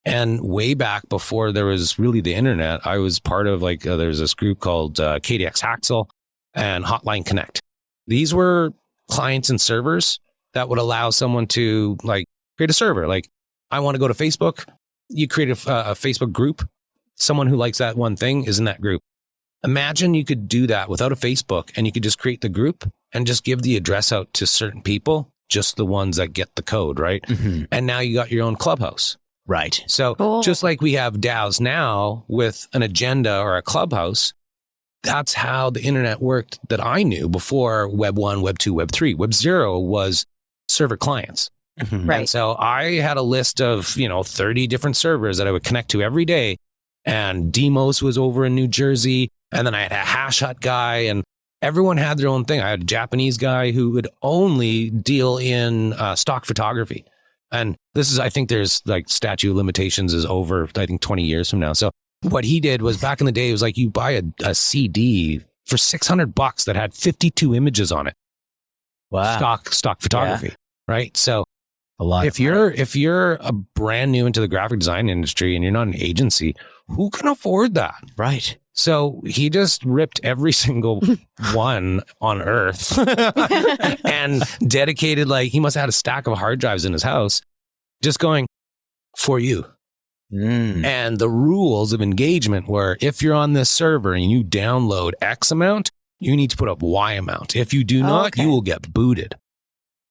And way back before there was really the internet, I was part of like, there's this group called KDX Haxel and Hotline Connect. These were clients and servers that would allow someone to like create a server. Like I want to go to Facebook. You create a Facebook group. Someone who likes that one thing is in that group. Imagine you could do that without a Facebook and you could just create the group and just give the address out to certain people, just the ones that get the code, right? And now you got your own clubhouse. Right. So just like we have DAOs now with an agenda or a clubhouse, that's how the internet worked that I knew before Web 1, Web 2, Web 3. Web 0 was server clients. Right. And so I had a list of, 30 different servers that I would connect to every day. And Demos was over in New Jersey. And then I had a Hash Hut guy, and everyone had their own thing. I had a Japanese guy who would only deal in stock photography. And this is, I think there's like statute of limitations is over, I think 20 years from now. So what he did was back in the day, it was like you buy a CD for $600 that had 52 images on it. Wow. Stock photography, right? So a lot. If you're a brand new into the graphic design industry and you're not an agency, who can afford that? Right. So he just ripped every single one on earth and dedicated, like, he must have had a stack of hard drives in his house, just going, for you. And the rules of engagement were, if you're on this server and you download X amount, you need to put up Y amount. If you do not, you will get booted.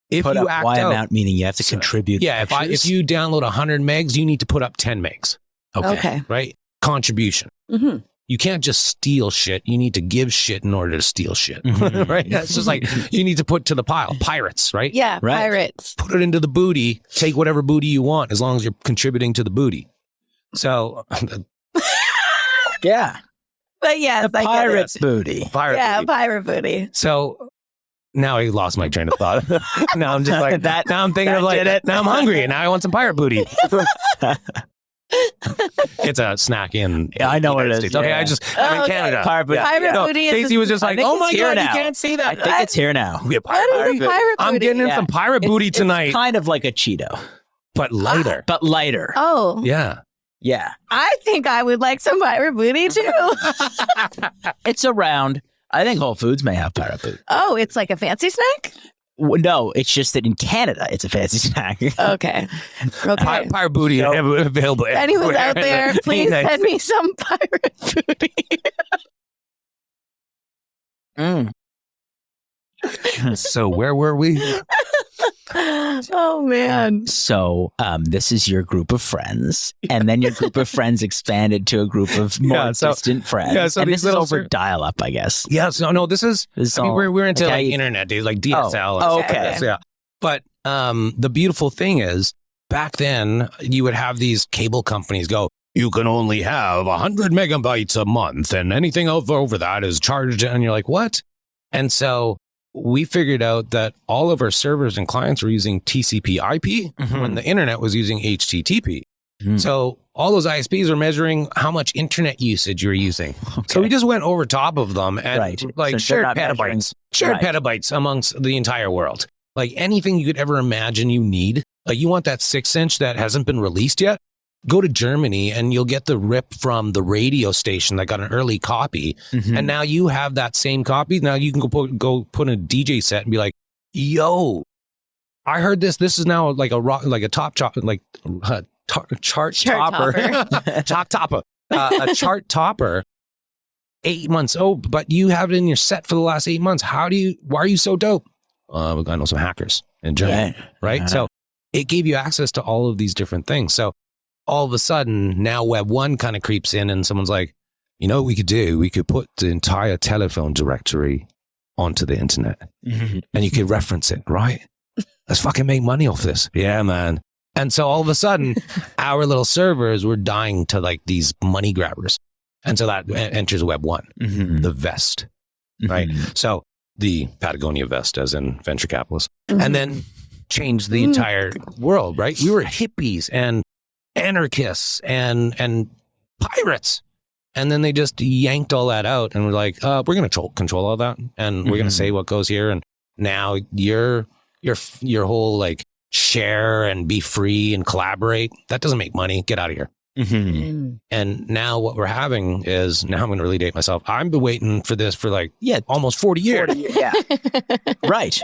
If put you up act Y out, amount, meaning you have to contribute. Yeah, if you download 100 megs, you need to put up 10 megs. Okay. Right? Contribution. You can't just steal shit. You need to give shit in order to steal shit. Right? That's just like, you need to put to the pile. Pirates, right? Yeah, Right. pirates. Put it into the booty. Take whatever booty you want as long as you're contributing to the booty. So, Yeah. But yes, The I get pirate's it. booty. Yeah, pirate booty. So now I lost my train of thought. Now I'm just like, That- now I'm thinking that of like, did it. now I'm hungry and now I want some pirate booty. It's a snack in. Yeah, I know what it is. States. Okay, Yeah. I'm in Okay. Canada. Pirate booty. Pirate No, booty is Stacey was just I like, think oh it's my here God, now. you can't see that. I think it's here now. We have What pirate is booty. a pirate I'm booty? getting in Yeah. some pirate booty tonight, It's kind of like a Cheeto, but lighter. but lighter. Oh, Yeah. Yeah. I think I would like some pirate booty too. It's around. I think Whole Foods may have pirate booty. Oh, it's like a fancy snack? No, it's just that in Canada, it's a fancy snack. Okay. Okay. Pirate booty available. Anyone everywhere. out there, please Nice. send me some pirate booty. So where were we? Oh man. So this is your group of friends, and then your group of friends expanded to a group of more Yeah, so- distant friends. yeah, so and these this is little over dial-up, I guess. Yeah. So no, this is. This is I mean, all- we're into okay. like internet days, like DSL. Oh, and okay. stuff. Yeah. But the beautiful thing is, back then you would have these cable companies go, you can only have 100 megabytes a month, and anything over that is charged. And you're like, what? And so we figured out that all of our servers and clients were using TCP/IP when the internet was using HTTP. So all those ISPs are measuring how much internet usage you're using. So we just went over top of them and Right. like So shared they're not measuring- petabytes amongst the entire world. Like anything you could ever imagine you need. Like you want that 6-inch that hasn't been released yet? Go to Germany and you'll get the rip from the radio station that got an early copy. And now you have that same copy. Now you can go put in a DJ set and be like, yo, I heard this. This is now like a rock, like a top chop, like a chart topper. Chart topper. A chart topper. 8 months old, but you have it in your set for the last 8 months. Why are you so dope? I know some hackers in Germany, right? So it gave you access to all of these different things. So all of a sudden, now Web 1 kind of creeps in and someone's like, you know what we could do? We could put the entire telephone directory onto the internet and you could reference it, right? Let's fucking make money off this. Yeah, man. And so all of a sudden, our little servers were dying to like these money grabbers. And so that enters Web 1, the vest, right? So the Patagonia vest, as in venture capitalists, and then changed the entire world, right? We were hippies and anarchists and pirates. And then they just yanked all that out and were like, we're going to control all that. And we're going to say what goes here. And now your whole like share and be free and collaborate, that doesn't make money. Get out of here. And now what we're having is, now I'm going to really date myself. I've been waiting for this for like almost 40 years. Yeah. Right.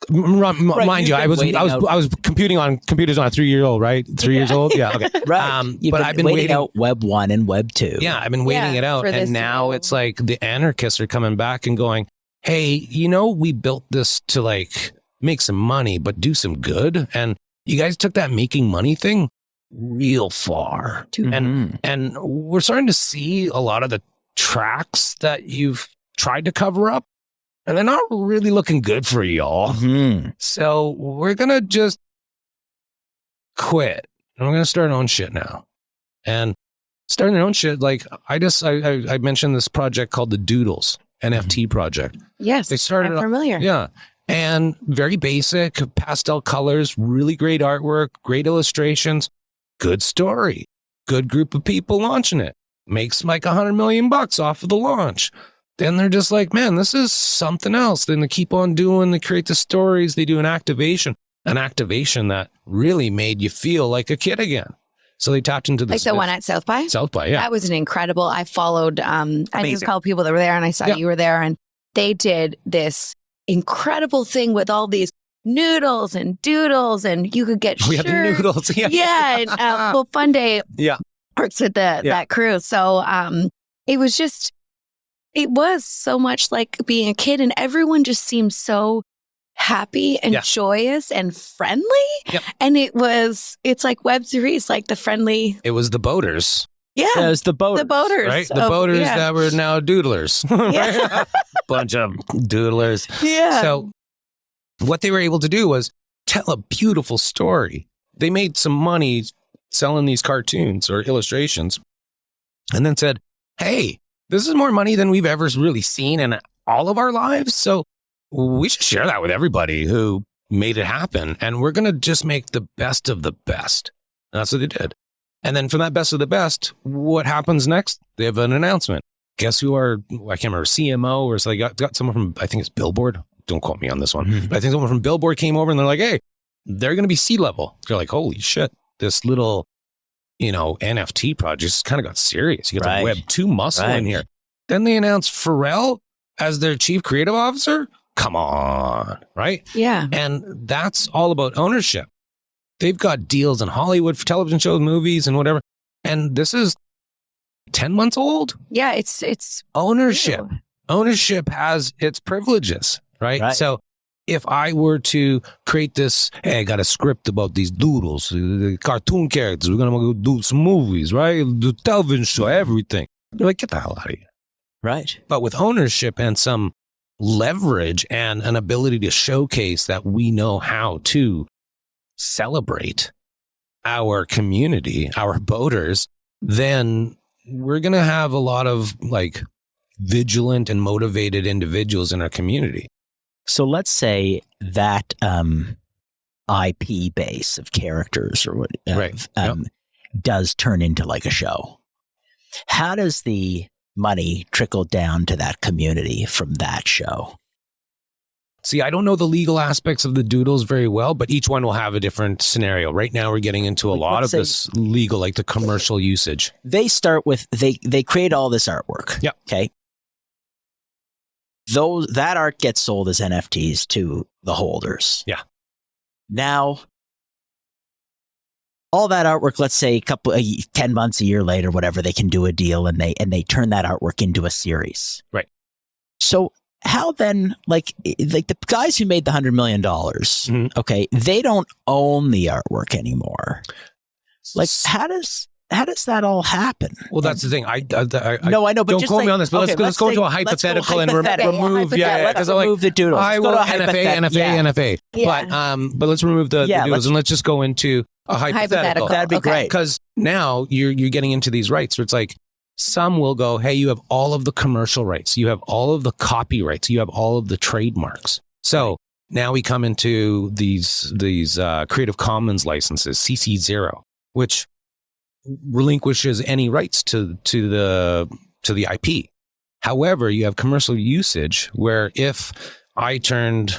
Mind you, I was computing on computers on a 3-year-old, right? 3 years old. Yeah. Okay. Right. But I've been waiting out Web 1 and Web 2. Yeah. I've been waiting it out. for this And now to- it's like the anarchists are coming back and going, hey, we built this to like make some money, but do some good. And you guys took that making money thing real far. And we're starting to see a lot of the tracks that you've tried to cover up, and they're not really looking good for y'all. So we're going to just quit and we're going to start our own shit now. And starting our own shit, like I mentioned this project called the Doodles NFT project. Yes, They started I'm familiar. Yeah. And very basic, pastel colors, really great artwork, great illustrations, good story, good group of people launching it. Makes like $100 million off of the launch. Then they're just like, man, this is something else. Then they keep on doing, they create the stories, they do an activation that really made you feel like a kid again. So they tapped into this. Like the one at South by? South by, yeah. That was an incredible. I followed, I knew a couple people that were there and I saw you were there and they did this incredible thing with all these noodles and doodles, and you could get We have the noodles. Yeah. Yeah. And, well, Fun Day Yeah. works with that crew. So it was so much like being a kid, and everyone just seemed so happy and joyous and friendly. Yep. And it's like Web3, it's like the friendly. It was the boaters. Yeah. It was the boaters. The boaters. Right? The boaters that were now doodlers. Right? Bunch of doodlers. Yeah. So what they were able to do was tell a beautiful story. They made some money selling these cartoons or illustrations and then said, hey, this is more money than we've ever really seen in all of our lives. So we should share that with everybody who made it happen. And we're going to just make the best of the best. And that's what they did. And then from that best of the best, what happens next? They have an announcement. Guess who I can't remember, CMO, or so they got someone from, I think it's Billboard. Don't quote me on this one. Mm-hmm. But I think someone from Billboard came over and they're like, hey, they're going to be C-level. They're like, holy shit, this little, NFT project just kind of got serious. You got the Web 2 muscle in here. Then they announced Pharrell as their chief creative officer. Come on, right? Yeah. And that's all about ownership. They've got deals in Hollywood for television shows, movies, and whatever. And this is 10 months old. Yeah, it's ownership. Ew. Ownership has its privileges, right? So if I were to create this, hey, I got a script about these doodles, the cartoon characters, we're going to go do some movies, right? Do television show, everything. You're like, get the hell out of here. Right. But with ownership and some leverage and an ability to showcase that we know how to celebrate our community, our boaters, then we're going to have a lot of like vigilant and motivated individuals in our community. So let's say that IP base of characters or what does turn into like a show. How does the money trickle down to that community from that show? See, I don't know the legal aspects of the doodles very well, but each one will have a different scenario. Right now, we're getting into a lot of this legal, like the commercial usage. They start with, they create all this artwork. Yeah. Okay. That art gets sold as NFTs to the holders. Yeah. Now, all that artwork, let's say 10 months, a year later, whatever, they can do a deal and they turn that artwork into a series. Right. So how then, like the guys who made the $100 million, okay, they don't own the artwork anymore. Like, how does that all happen? Well, that's the thing. I know, but don't quote me on this, but let's go into a hypothetical and remove. Let's remove the doodles. I will NFA. Yeah. But let's remove the doodles and let's just go into a hypothetical. That'd be great. Because now you're getting into these rights where it's like, some will go, hey, you have all of the commercial rights. You have all of the copyrights. You have all of the trademarks. So now we come into these Creative Commons licenses, CC0, which relinquishes any rights to the IP. However, you have commercial usage where if I turned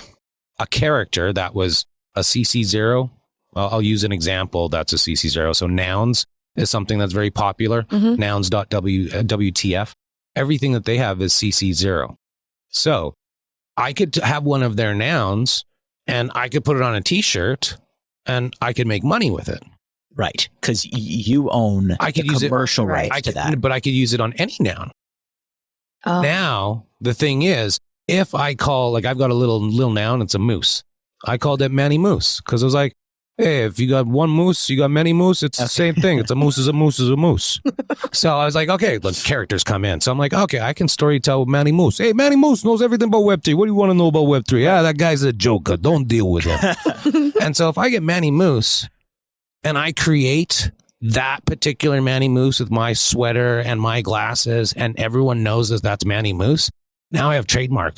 a character that was a CC0, I'll use an example that's a CC0. So nouns is something that's very popular. Nouns.wtf. Everything that they have is CC0. So I could have one of their nouns and I could put it on a t-shirt and I could make money with it. Right. Because you own the commercial rights to that. But I could use it on any noun. Oh. Now, the thing is, if I call, like I've got a little noun, it's a moose. I called it Manny Moose because I was like, hey, if you got one moose, you got many moose, it's the same thing. It's a moose is a moose is a moose. So I was like, okay, let characters come in. So I'm like, okay, I can story tell with Manny Moose. Hey, Manny Moose knows everything about Web3. What do you want to know about Web3? Yeah, that guy's a joker. Don't deal with him. And so if I get Manny Moose and I create that particular Manny Moose with my sweater and my glasses and everyone knows that that's Manny Moose, now I have trademark.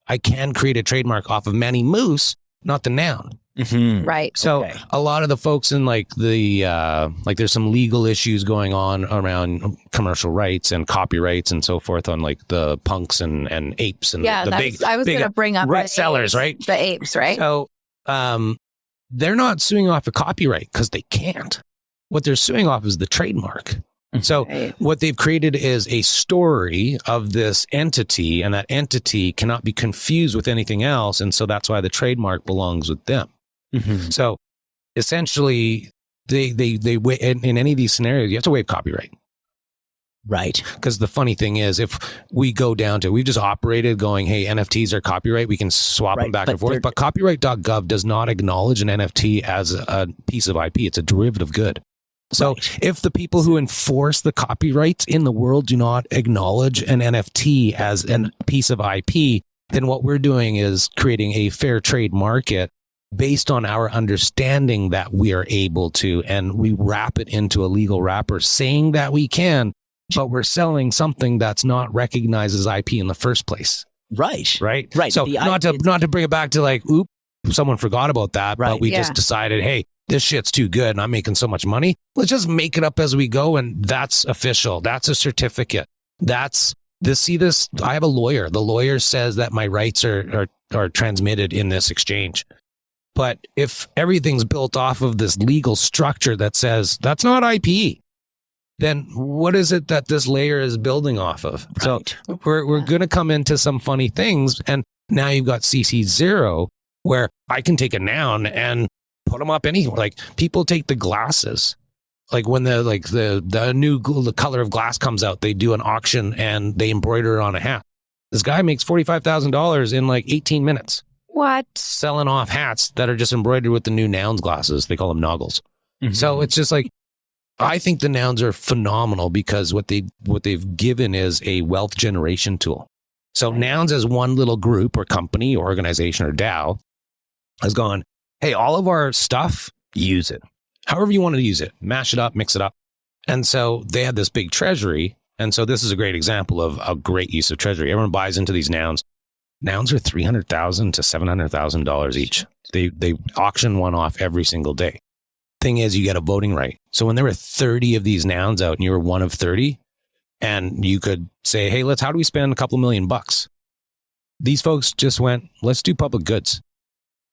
I can create a trademark off of Manny Moose, not the noun. Right. So a lot of the folks in like there's some legal issues going on around commercial rights and copyrights and so forth on like the punks and apes and the big. I was going to bring up the sellers, right? The apes, right? So they're not suing off a copyright because they can't. What they're suing off is the trademark. So what they've created is a story of this entity, and that entity cannot be confused with anything else. And so that's why the trademark belongs with them. So essentially, they in any of these scenarios, you have to waive copyright. Right. Because the funny thing is, if we go down to, we've just operated going, hey, NFTs are copyright, we can swap them back and forth. But copyright.gov does not acknowledge an NFT as a piece of IP. It's a derivative good. So if the people who enforce the copyrights in the world do not acknowledge an NFT as a piece of IP, then what we're doing is creating a fair trade market based on our understanding that we are able to, and we wrap it into a legal wrapper saying that we can, but we're selling something that's not recognized as IP in the first place. Right. So not to bring it back to like, oop, someone forgot about that, but we just decided, hey, this shit's too good and I'm making so much money. Let's just make it up as we go. And that's official. That's a certificate. That's this. See this? I have a lawyer. The lawyer says that my rights are transmitted in this exchange. But if everything's built off of this legal structure that says that's not IP, then what is it that this layer is building off of? Right. So we're going to come into some funny things. And now you've got CC0 where I can take a noun and put them up anywhere. Like people take the glasses, like when the color of glass comes out, they do an auction and they embroider it on a hat. This guy makes $45,000 in like 18 minutes. What? Selling off hats that are just embroidered with the new nouns glasses. They call them noggles. So it's just like, I think the nouns are phenomenal because what they've given is a wealth generation tool. So nouns as one little group or company or organization or DAO has gone, hey, all of our stuff, use it. However you want to use it, mash it up, mix it up. And so they had this big treasury. And so this is a great example of a great use of treasury. Everyone buys into these nouns. Nouns are $300,000 to $700,000 each. They auction one off every single day. Thing is, you get a voting right. So when there were 30 of these nouns out and you were one of 30, and you could say, hey, how do we spend a couple $1,000,000? These folks just went, let's do public goods.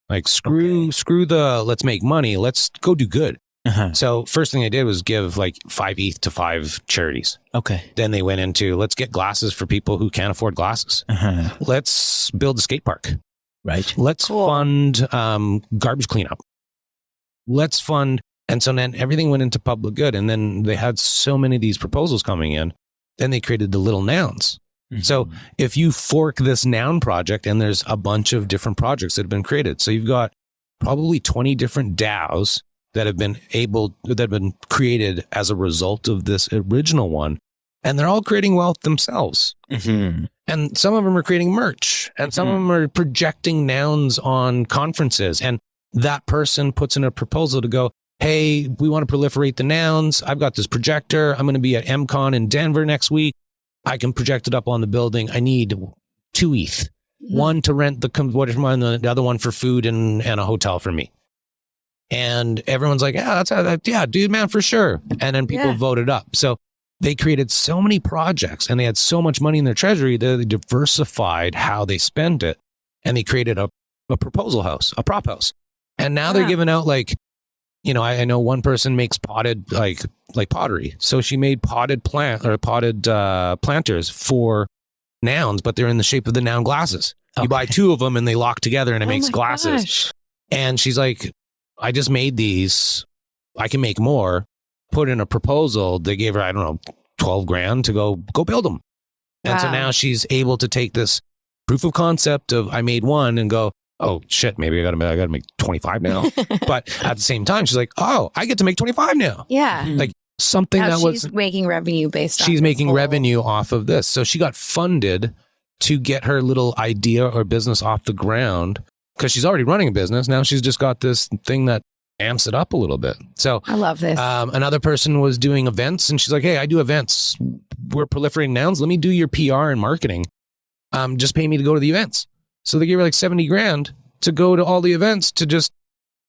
Like screw the let's make money. Let's go do good. So first thing they did was give like 5 ETH to 5 charities. Okay. Then they went into let's get glasses for people who can't afford glasses. Let's build a skate park. Right. Let's fund garbage cleanup. Let's fund. And so then everything went into public good. And then they had so many of these proposals coming in. Then they created the little nouns. So if you fork this noun project, and there's a bunch of different projects that have been created. So you've got probably 20 different DAOs that have been created as a result of this original one. And they're all creating wealth themselves. And some of them are creating merch, and some of them are projecting nouns on conferences. And that person puts in a proposal to go, hey, we want to proliferate the nouns. I've got this projector. I'm going to be at MCon in Denver next week. I can project it up on the building. I need 2 ETH. One to rent the other one for food and a hotel for me. And everyone's like, yeah, dude, man, for sure. And then people voted up. So they created so many projects and they had so much money in their treasury that they diversified how they spent it. And they created a proposal house, a prop house. And now they're giving out I know one person makes potted like pottery. So she made potted planters for nouns, but they're in the shape of the noun glasses. You buy 2 of them and they lock together and it makes glasses. Gosh. And she's like, I just made these. I can make more. Put in a proposal. They gave her, I don't know, 12 grand to go build them. And so now she's able to take this proof of concept of I made one and go, oh shit, maybe I gotta make 25 now. But at the same time, she's like, oh, I get to make 25 now. Yeah. Like something now she's making revenue based on she's making revenue off of this. So she got funded to get her little idea or business off the ground because she's already running a business. Now she's just got this thing that amps it up a little bit. So I love this. Another person was doing events and she's like, hey, I do events. We're proliferating nouns. Let me do your PR and marketing. Just pay me to go to the events. So they gave her like 70 grand to go to all the events to just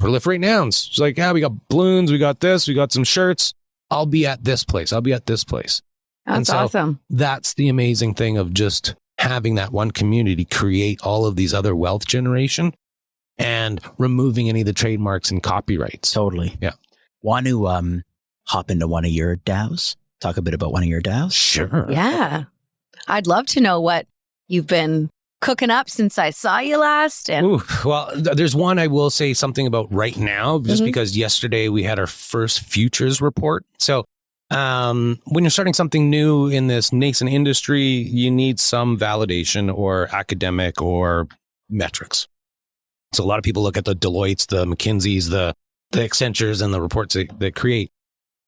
proliferate nouns. She's like, we got balloons, we got this, we got some shirts. I'll be at this place. I'll be at this place. That's awesome. That's the amazing thing of just having that one community create all of these other wealth generation and removing any of the trademarks and copyrights. Totally. Yeah. Want to hop into one of your DAOs? talk a bit about one of your DAOs? Sure. Yeah. I'd love to know what you've been cooking up since I saw you last. And Ooh, well, there's one I will say something about right now, just because yesterday we had our first futures report. So when you're starting something new in this nascent industry, you need some validation or academic or metrics. So a lot of people look at the Deloittes, the McKinseys, the Accentures, and the reports they create.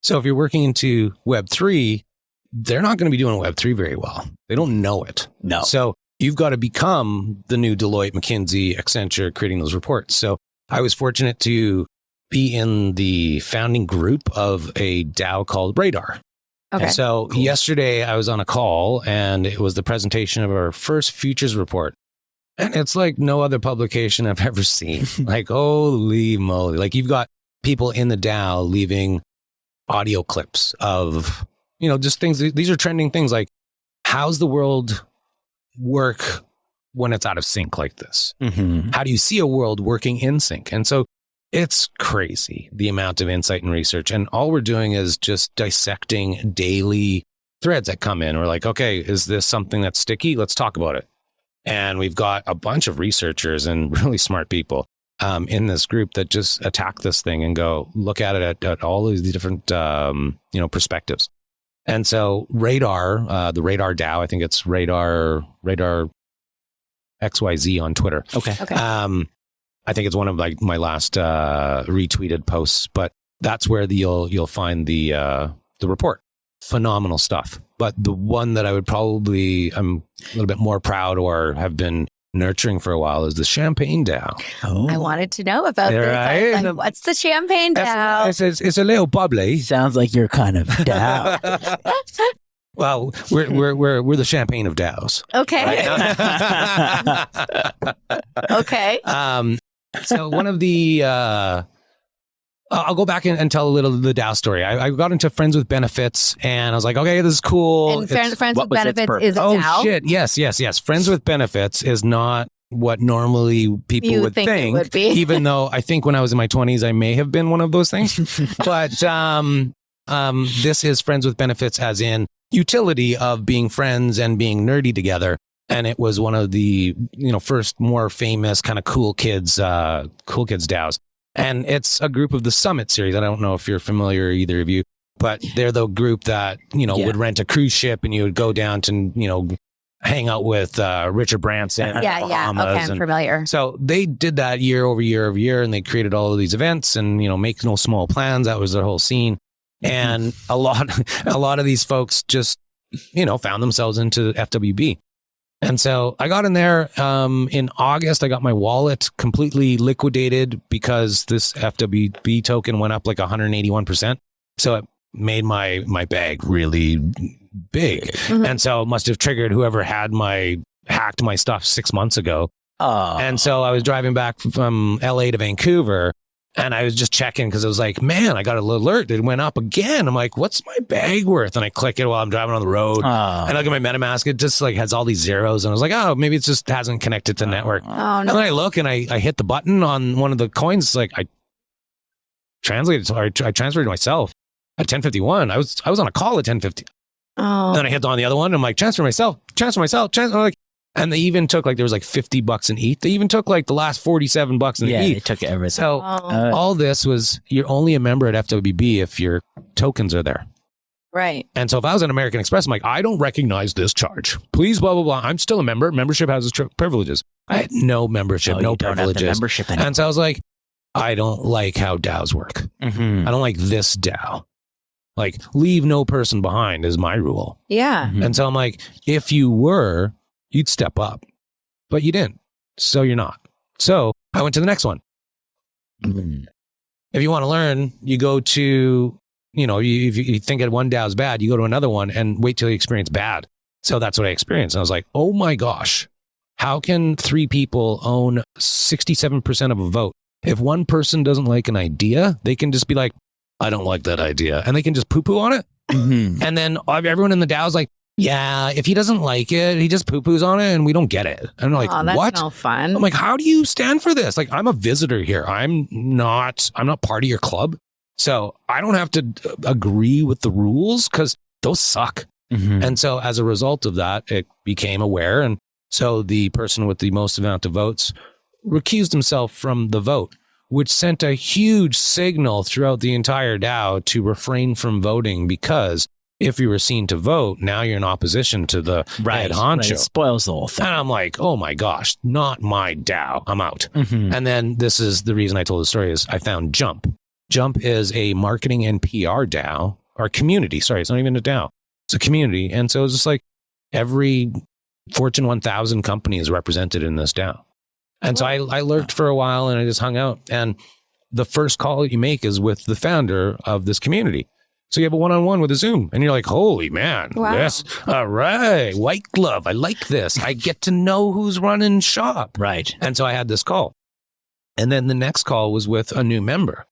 So if you're working into Web3, they're not going to be doing Web3 very well. They don't know it. No. So you've got to become the new Deloitte, McKinsey, Accenture, creating those reports. So I was fortunate to be in the founding group of a DAO called Radar. okay. And so yesterday I was on a call and it was the presentation of our first futures report. And it's like no other publication I've ever seen. Like, holy moly. Like you've got people in the DAO leaving audio clips of, just things. These are trending things like, how's the world work when it's out of sync like this? How do you see a world working in sync? And so it's crazy, the amount of insight and research. And all we're doing is just dissecting daily threads that come in. We're like, okay, is this something that's sticky? Let's talk about it. And we've got a bunch of researchers and really smart people in this group that just attack this thing and go look at it at all of these different, perspectives. And so Radar, the Radar DAO, I think it's Radar XYZ on Twitter. Okay. I think it's one of my last retweeted posts, but that's where you'll find the report. Phenomenal stuff. But the one that I'm a little bit more proud or have been nurturing for a while is the Champagne DAO. Oh. I wanted to know about this. Right? I was like, what's the Champagne DAO? It's a little bubbly. Sounds like you're kind of DAO. Well, we're the champagne of DAOs. Okay. Okay. So one of the I'll go back and tell a little of the DAO story. I got into Friends with Benefits and I was like, okay, this is cool. And Friends with Benefits is a DAO? Oh, shit. Yes. Friends with Benefits is not what normally people would think it would be. Even though I think when I was in my 20s, I may have been one of those things. But this is Friends with Benefits as in utility of being friends and being nerdy together. And it was one of the, first more famous kind of cool kids DAOs. And it's a group of the Summit series. I don't know if you're familiar, either of you, but they're the group that, would rent a cruise ship and you would go down to, hang out with Richard Branson. Yeah. Okay, I'm familiar. So they did that year over year, and they created all of these events and, make no small plans. That was their whole scene. And a lot of these folks just, found themselves into FWB. And so I got in there in August. I got my wallet completely liquidated because this FWB token went up like 181%. So it made my bag really big. And so it must have triggered whoever hacked my stuff 6 months ago. Oh. And so I was driving back from LA to Vancouver. And I was just checking because I was like, man, I got an alert. It went up again. I'm like, what's my bag worth? And I click it while I'm driving on the road. And I look at my MetaMask. It just has all these zeros. And I was like, oh, maybe it just hasn't connected to network. Oh, no. And then I look and I hit the button on one of the coins. Like I transferred it to myself at 10:51. I was on a call at 10:50. Oh. And then I hit on the other one. And I'm like, transfer myself. And they even took there was $50 in ETH. They even took the last $47 in ETH. They took everything. So all this was, you're only a member at FWB if your tokens are there. Right. And so if I was an American Express, I'm like, I don't recognize this charge. Please, blah, blah, blah. I'm still a member. Membership has its privileges. I had no membership, no privileges. Membership anymore. And so I was like, I don't like how DAOs work. I don't like this DAO. Leave no person behind is my rule. Yeah. And so I'm like, if you were, you'd step up, but you didn't. So you're not. So I went to the next one. If you want to learn, you go to, if you think that one DAO is bad, you go to another one and wait till you experience bad. So that's what I experienced. And I was like, oh my gosh, how can 3 people own 67% of a vote? If one person doesn't like an idea, they can just be like, I don't like that idea. And they can just poo-poo on it. And then everyone in the DAO is like, yeah, if he doesn't like it, he just poo-poos on it and we don't get it. And I'm like, that's what? no fun. I'm like, how do you stand for this? I'm a visitor here. I'm not part of your club. So I don't have to agree with the rules because those suck. Mm-hmm. And so as a result of that, it became aware. And so the person with the most amount of votes recused himself from the vote, which sent a huge signal throughout the entire DAO to refrain from voting, because if you were seen to vote, now you're in opposition to the head honcho. Right. It spoils the whole thing. And I'm like, oh my gosh, not my DAO. I'm out. Mm-hmm. And then this is the reason I told the story is I found Jump. Jump is a marketing and PR DAO, or community. Sorry, it's not even a DAO. It's a community. And so it's just like every Fortune 1000 company is represented in this DAO. And so I lurked for a while and I just hung out. And the first call you make is with the founder of this community. So you have a one-on-one with a Zoom and you're like, holy man, yes. All right. White glove. I like this. I get to know who's running shop. Right. And so I had this call. And then the next call was with a new member.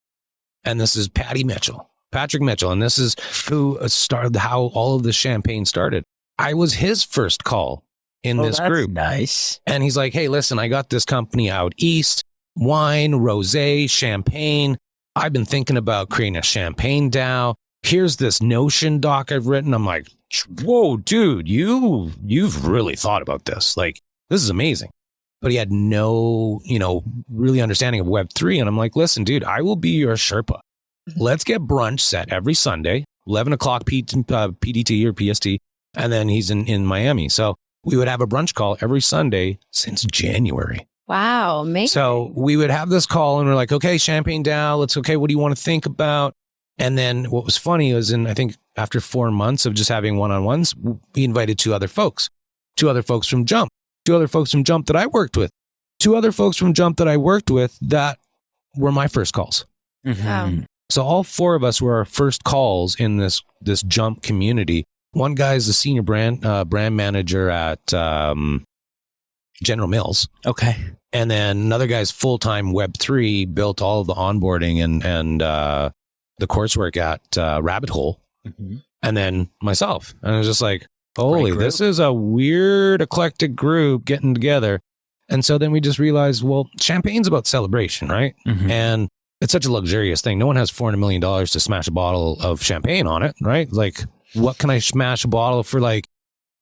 And this is Patrick Mitchell. And this is who started how all of this champagne started. I was his first call in this group. Nice. And he's like, hey, listen, I got this company out east, wine, rosé, champagne. I've been thinking about creating a champagne DAO. Here's this Notion doc I've written. I'm like, whoa, dude, you've really thought about this. Like, this is amazing. But he had no, really understanding of Web3. And I'm like, listen, dude, I will be your Sherpa. Let's get brunch set every Sunday, 11 o'clock PDT or PST. And then he's in Miami. So we would have a brunch call every Sunday since January. Wow, amazing. So we would have this call and we're like, okay, Champagne DAO, what do you want to think about? And then what was funny was I think after 4 months of just having one-on-ones, we invited two other folks from Jump, that I worked with, that were my first calls. Mm-hmm. Wow. So all four of us were our first calls in this Jump community. One guy is the senior brand manager at General Mills. Okay. And then another guy's full-time Web3, built all of the onboarding and the coursework at Rabbit Hole. Mm-hmm. And then myself. And I was just like, holy, this is a weird, eclectic group getting together. And so then we just realized, well, champagne's about celebration, right? Mm-hmm. And it's such a luxurious thing. No one has $400 million to smash a bottle of champagne on it, right? Like, what can I smash a bottle for, like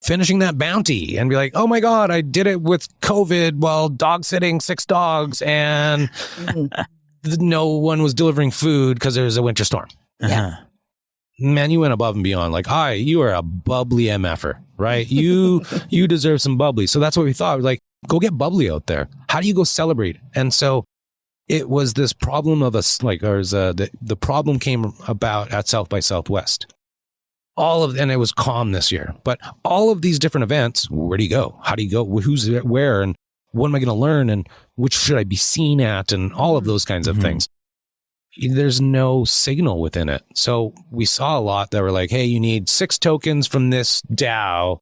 finishing that bounty and be like, oh my God, I did it with COVID while dog sitting 6 dogs and no one was delivering food because there was a winter storm. Yeah. Man, you went above and beyond. Like, you are a bubbly MFer, right? You deserve some bubbly. So that's what we thought. Like, go get bubbly out there. How do you go celebrate? And so it was this problem of us, the problem came about at South by Southwest. And it was calm this year, but all of these different events, where do you go? How do you go? Who's where? And what am I going to learn? And which should I be seen at? And all of those kinds of things. There's no signal within it. So we saw a lot that were like, hey, you need 6 tokens from this DAO,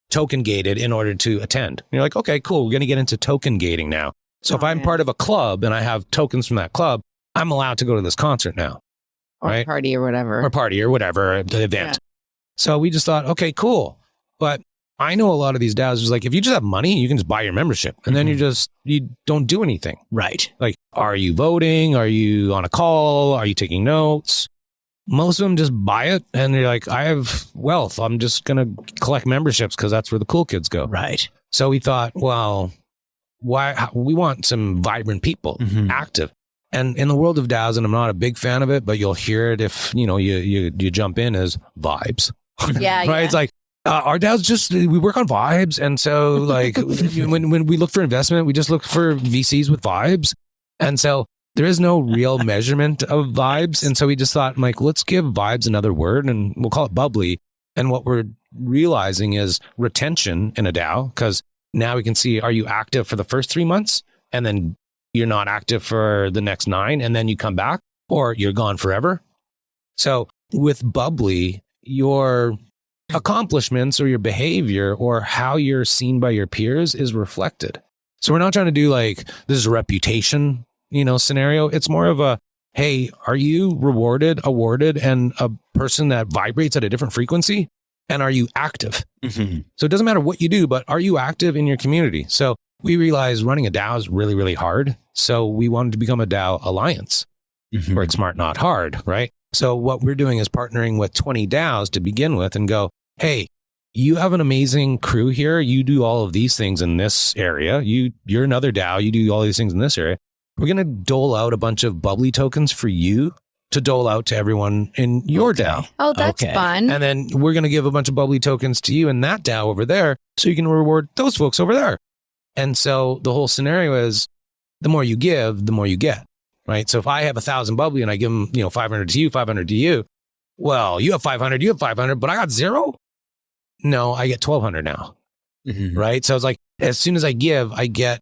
token gated, in order to attend. And you're like, okay, cool. We're going to get into token gating now. So if I'm part of a club and I have tokens from that club, I'm allowed to go to this concert now. Or right? party or whatever. The event. Yeah. So we just thought, okay, cool. But I know a lot of these DAOs is like, if you just have money, you can just buy your membership and then you don't do anything. Right. Like, are you voting? Are you on a call? Are you taking notes? Most of them just buy it and they're like, I have wealth. I'm just going to collect memberships because that's where the cool kids go. Right. So we thought, well, we want some vibrant people, active. And in the world of DAOs, and I'm not a big fan of it, but you'll hear it if, you jump in, as vibes. Yeah. Right. Yeah. It's like, our DAOs we work on vibes. And so like when we look for investment, we just look for VCs with vibes. And so there is no real measurement of vibes. And so we just thought, like, let's give vibes another word and we'll call it bubbly. And what we're realizing is retention in a DAO, because now we can see, are you active for the first 3 months and then you're not active for the next 9 and then you come back, or you're gone forever? So with bubbly, your accomplishments or your behavior or how you're seen by your peers is reflected. So we're not trying to do like, this is a reputation, scenario. It's more of a, hey, are you rewarded, awarded, and a person that vibrates at a different frequency? And are you active? Mm-hmm. So it doesn't matter what you do, but are you active in your community? So we realized running a DAO is really, really hard. So we wanted to become a DAO alliance. Work smart, not hard, right? So what we're doing is partnering with 20 DAOs to begin with and go, hey, you have an amazing crew here. You do all of these things in this area. You're another DAO. You do all these things in this area. We're going to dole out a bunch of bubbly tokens for you to dole out to everyone in your DAO. Oh, that's fun. And then we're going to give a bunch of bubbly tokens to you in that DAO over there so you can reward those folks over there. And so the whole scenario is the more you give, the more you get, right? So if I have 1,000 bubbly and I give them, 500 to you, 500 to you, well, you have 500, but I got 0. No, I get 1,200 now, right? So it's like, as soon as I give, I get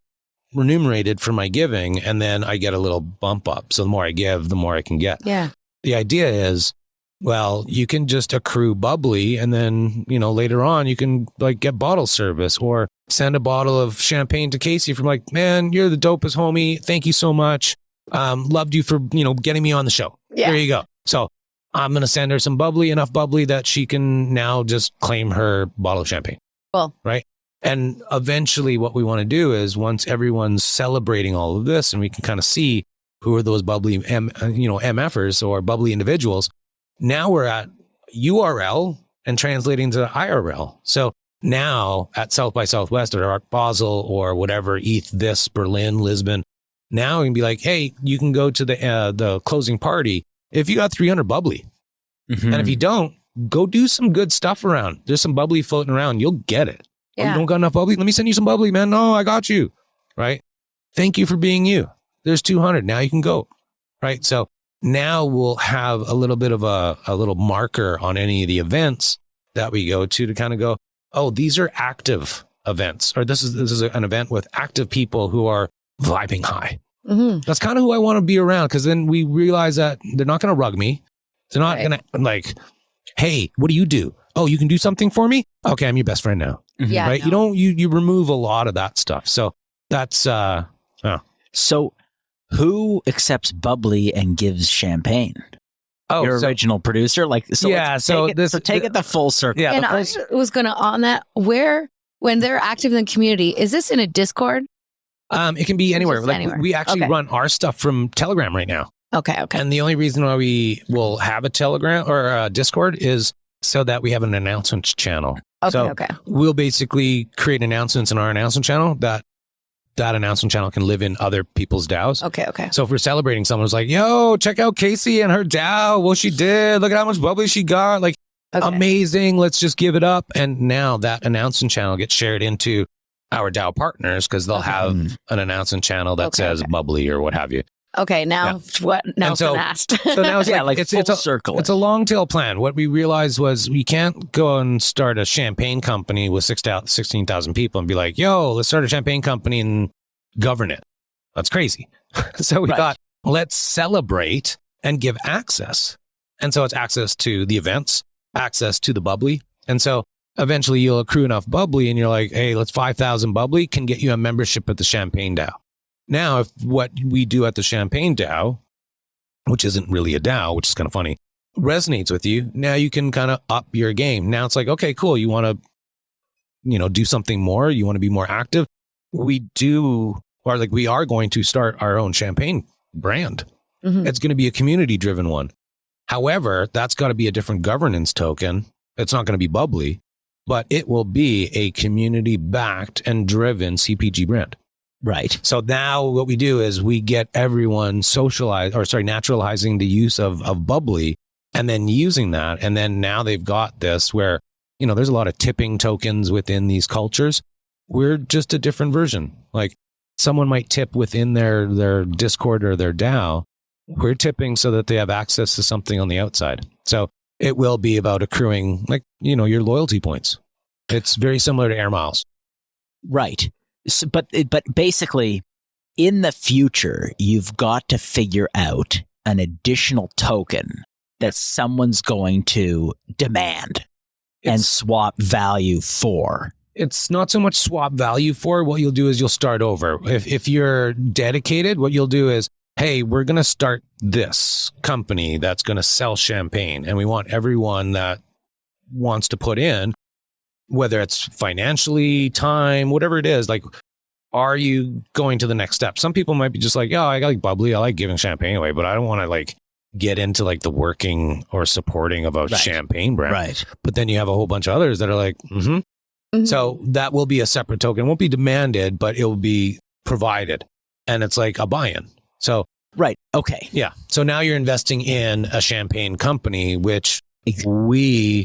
remunerated for my giving, and then I get a little bump up. So the more I give, the more I can get. Yeah. The idea is, well, you can just accrue bubbly, and then, later on you can like get bottle service or send a bottle of champagne to Casey from like, man, you're the dopest homie. Thank you so much. Loved you for, getting me on the show. Yeah. There you go. So I'm going to send her some bubbly, enough bubbly that she can now just claim her bottle of champagne. Cool. Right. And eventually what we want to do is once everyone's celebrating all of this and we can kind of see who are those bubbly, MFers or bubbly individuals, now we're at URL and translating to IRL. So now at South by Southwest or Art Basel or whatever, ETH, this, Berlin, Lisbon, now we can be like, hey, you can go to the closing party if you got 300 bubbly. And if you don't, go do some good stuff around. There's some bubbly floating around. You'll get it. Yeah. Oh, you don't got enough bubbly? Let me send you some bubbly, man. No, I got you. Right? Thank you for being you. There's 200. Now you can go. Right? So now we'll have a little bit of a little marker on any of the events that we go to kind of go, oh, these are active events, or this is an event with active people who are vibing high. That's kind of who I want to be around, because then we realize that they're not going to rug me. They're not going to like, hey, what do you do? Oh, you can do something for me? Okay, I'm your best friend now. Yeah. Right? No. You remove a lot of that stuff. So that's So who accepts bubbly and gives champagne? Your original producer? Take it the full circle. Yeah, and I was going to on that, when they're active in the community, is this in a Discord? It can be anywhere. Anywhere. We actually run our stuff from Telegram right now. Okay. And the only reason why we will have a Telegram or a Discord is so that we have an announcements channel. Okay. We'll basically create announcements in our announcement channel that announcement channel can live in other people's DAOs. Okay. So if we're celebrating, someone's like, yo, check out Casey and her DAO. What she did. Look at how much bubbly she got. Like, amazing. Let's just give it up. And now that announcement channel gets shared into our DAO partners because they'll have an announcement channel that says bubbly or what have you. Okay, now what? Now so, I'm asked. So now it's it's a circle. It's a long tail plan. What we realized was we can't go and start a champagne company with 16,000 people and be like, yo, let's start a champagne company and govern it. That's crazy. So we thought, let's celebrate and give access. And so it's access to the events, access to the bubbly. And so eventually you'll accrue enough bubbly and you're like, hey, let's 5,000 bubbly can get you a membership at the Champagne DAO. Now, if what we do at the Champagne DAO, which isn't really a DAO, which is kind of funny, resonates with you, now you can kind of up your game. Now it's like, okay, cool. You want to, do something more. You want to be more active. We are going to start our own champagne brand. It's going to be a community driven one. However, that's got to be a different governance token. It's not going to be bubbly, but it will be a community backed and driven CPG brand. Right. So now what we do is we get everyone naturalizing the use of bubbly and then using that. And then now they've got this where, there's a lot of tipping tokens within these cultures. We're just a different version. Like someone might tip within their Discord or their DAO. We're tipping so that they have access to something on the outside. So it will be about accruing your loyalty points. It's very similar to air miles. Right. So, but basically, in the future, you've got to figure out an additional token that someone's going to demand and swap value for. It's not so much swap value for. What you'll do is you'll start over. If you're dedicated, what you'll do is, hey, we're going to start this company that's going to sell champagne. And we want everyone that wants to put in, whether it's financially, time, whatever it is, like, are you going to the next step? Some people might be just like, oh, I like bubbly. I like giving champagne away, but I don't want to get into like the working or supporting of a champagne brand. Right. But then you have a whole bunch of others that are like, So that will be a separate token. It won't be demanded, but it will be provided. And it's like a buy-in. So Right. Okay. yeah. So now you're investing in a champagne company, which the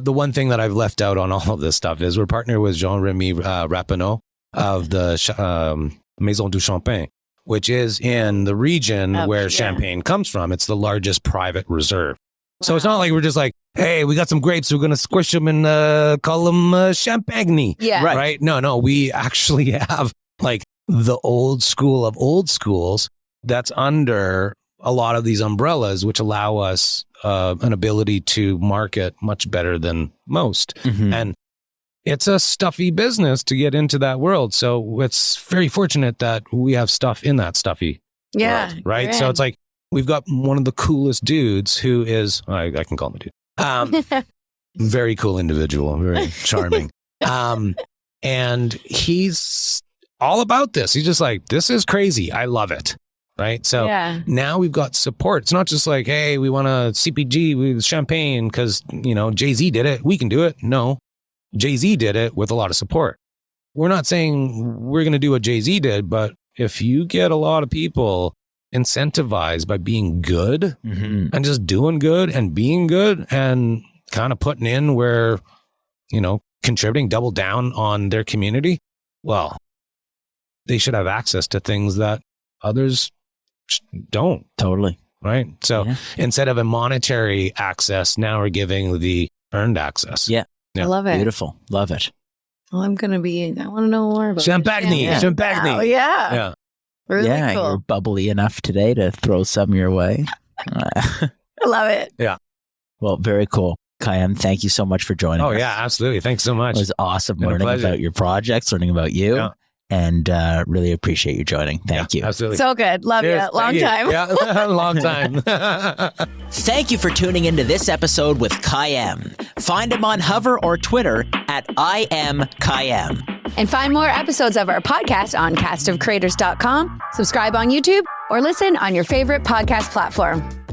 one thing that I've left out on all of this stuff is we're partnered with Jean-Remy Rappeneau of the Maison du Champagne, which is in the region where champagne comes from. It's the largest private reserve. Wow. So it's not like we're just like, hey, we got some grapes, we're going to squish them and call them champagne. Yeah. Right. No, we actually have like the old school of old schools that's under a lot of these umbrellas, which allow us an ability to market much better than most. And it's a stuffy business to get into that world. So it's very fortunate that we have stuff in that stuffy world, right? So it's like, we've got one of the coolest dudes who is, I can call him a dude, very cool individual, very charming. And he's all about this. He's just like, this is crazy. I love it. Right. So now we've got support. It's not just like, hey, we want a CPG with champagne because, Jay-Z did it. We can do it. No, Jay-Z did it with a lot of support. We're not saying we're going to do what Jay-Z did, but if you get a lot of people incentivized by being good and just doing good and being good and kind of putting in where, contributing, double down on their community, well, they should have access to things that others don't. Totally. Right. So instead of a monetary access, now we're giving the earned access. Yeah. I love it. Beautiful. Love it. Well, I want to know more about champagne. Champagne. Oh, yeah. Really cool. You're bubbly enough today to throw some your way. I love it. Yeah. Well, very cool. Khayyam, thank you so much for joining us. Oh, yeah, absolutely. Thanks so much. It was awesome learning about your projects, learning about you. Yeah. And really appreciate you joining. Thank you. Absolutely. So good. Love you. Long time. Yeah, long time. Thank you for tuning into this episode with Khayyam. Find him on Hover or Twitter at I am Khayyam. And find more episodes of our podcast on castofcreators.com, subscribe on YouTube, or listen on your favorite podcast platform.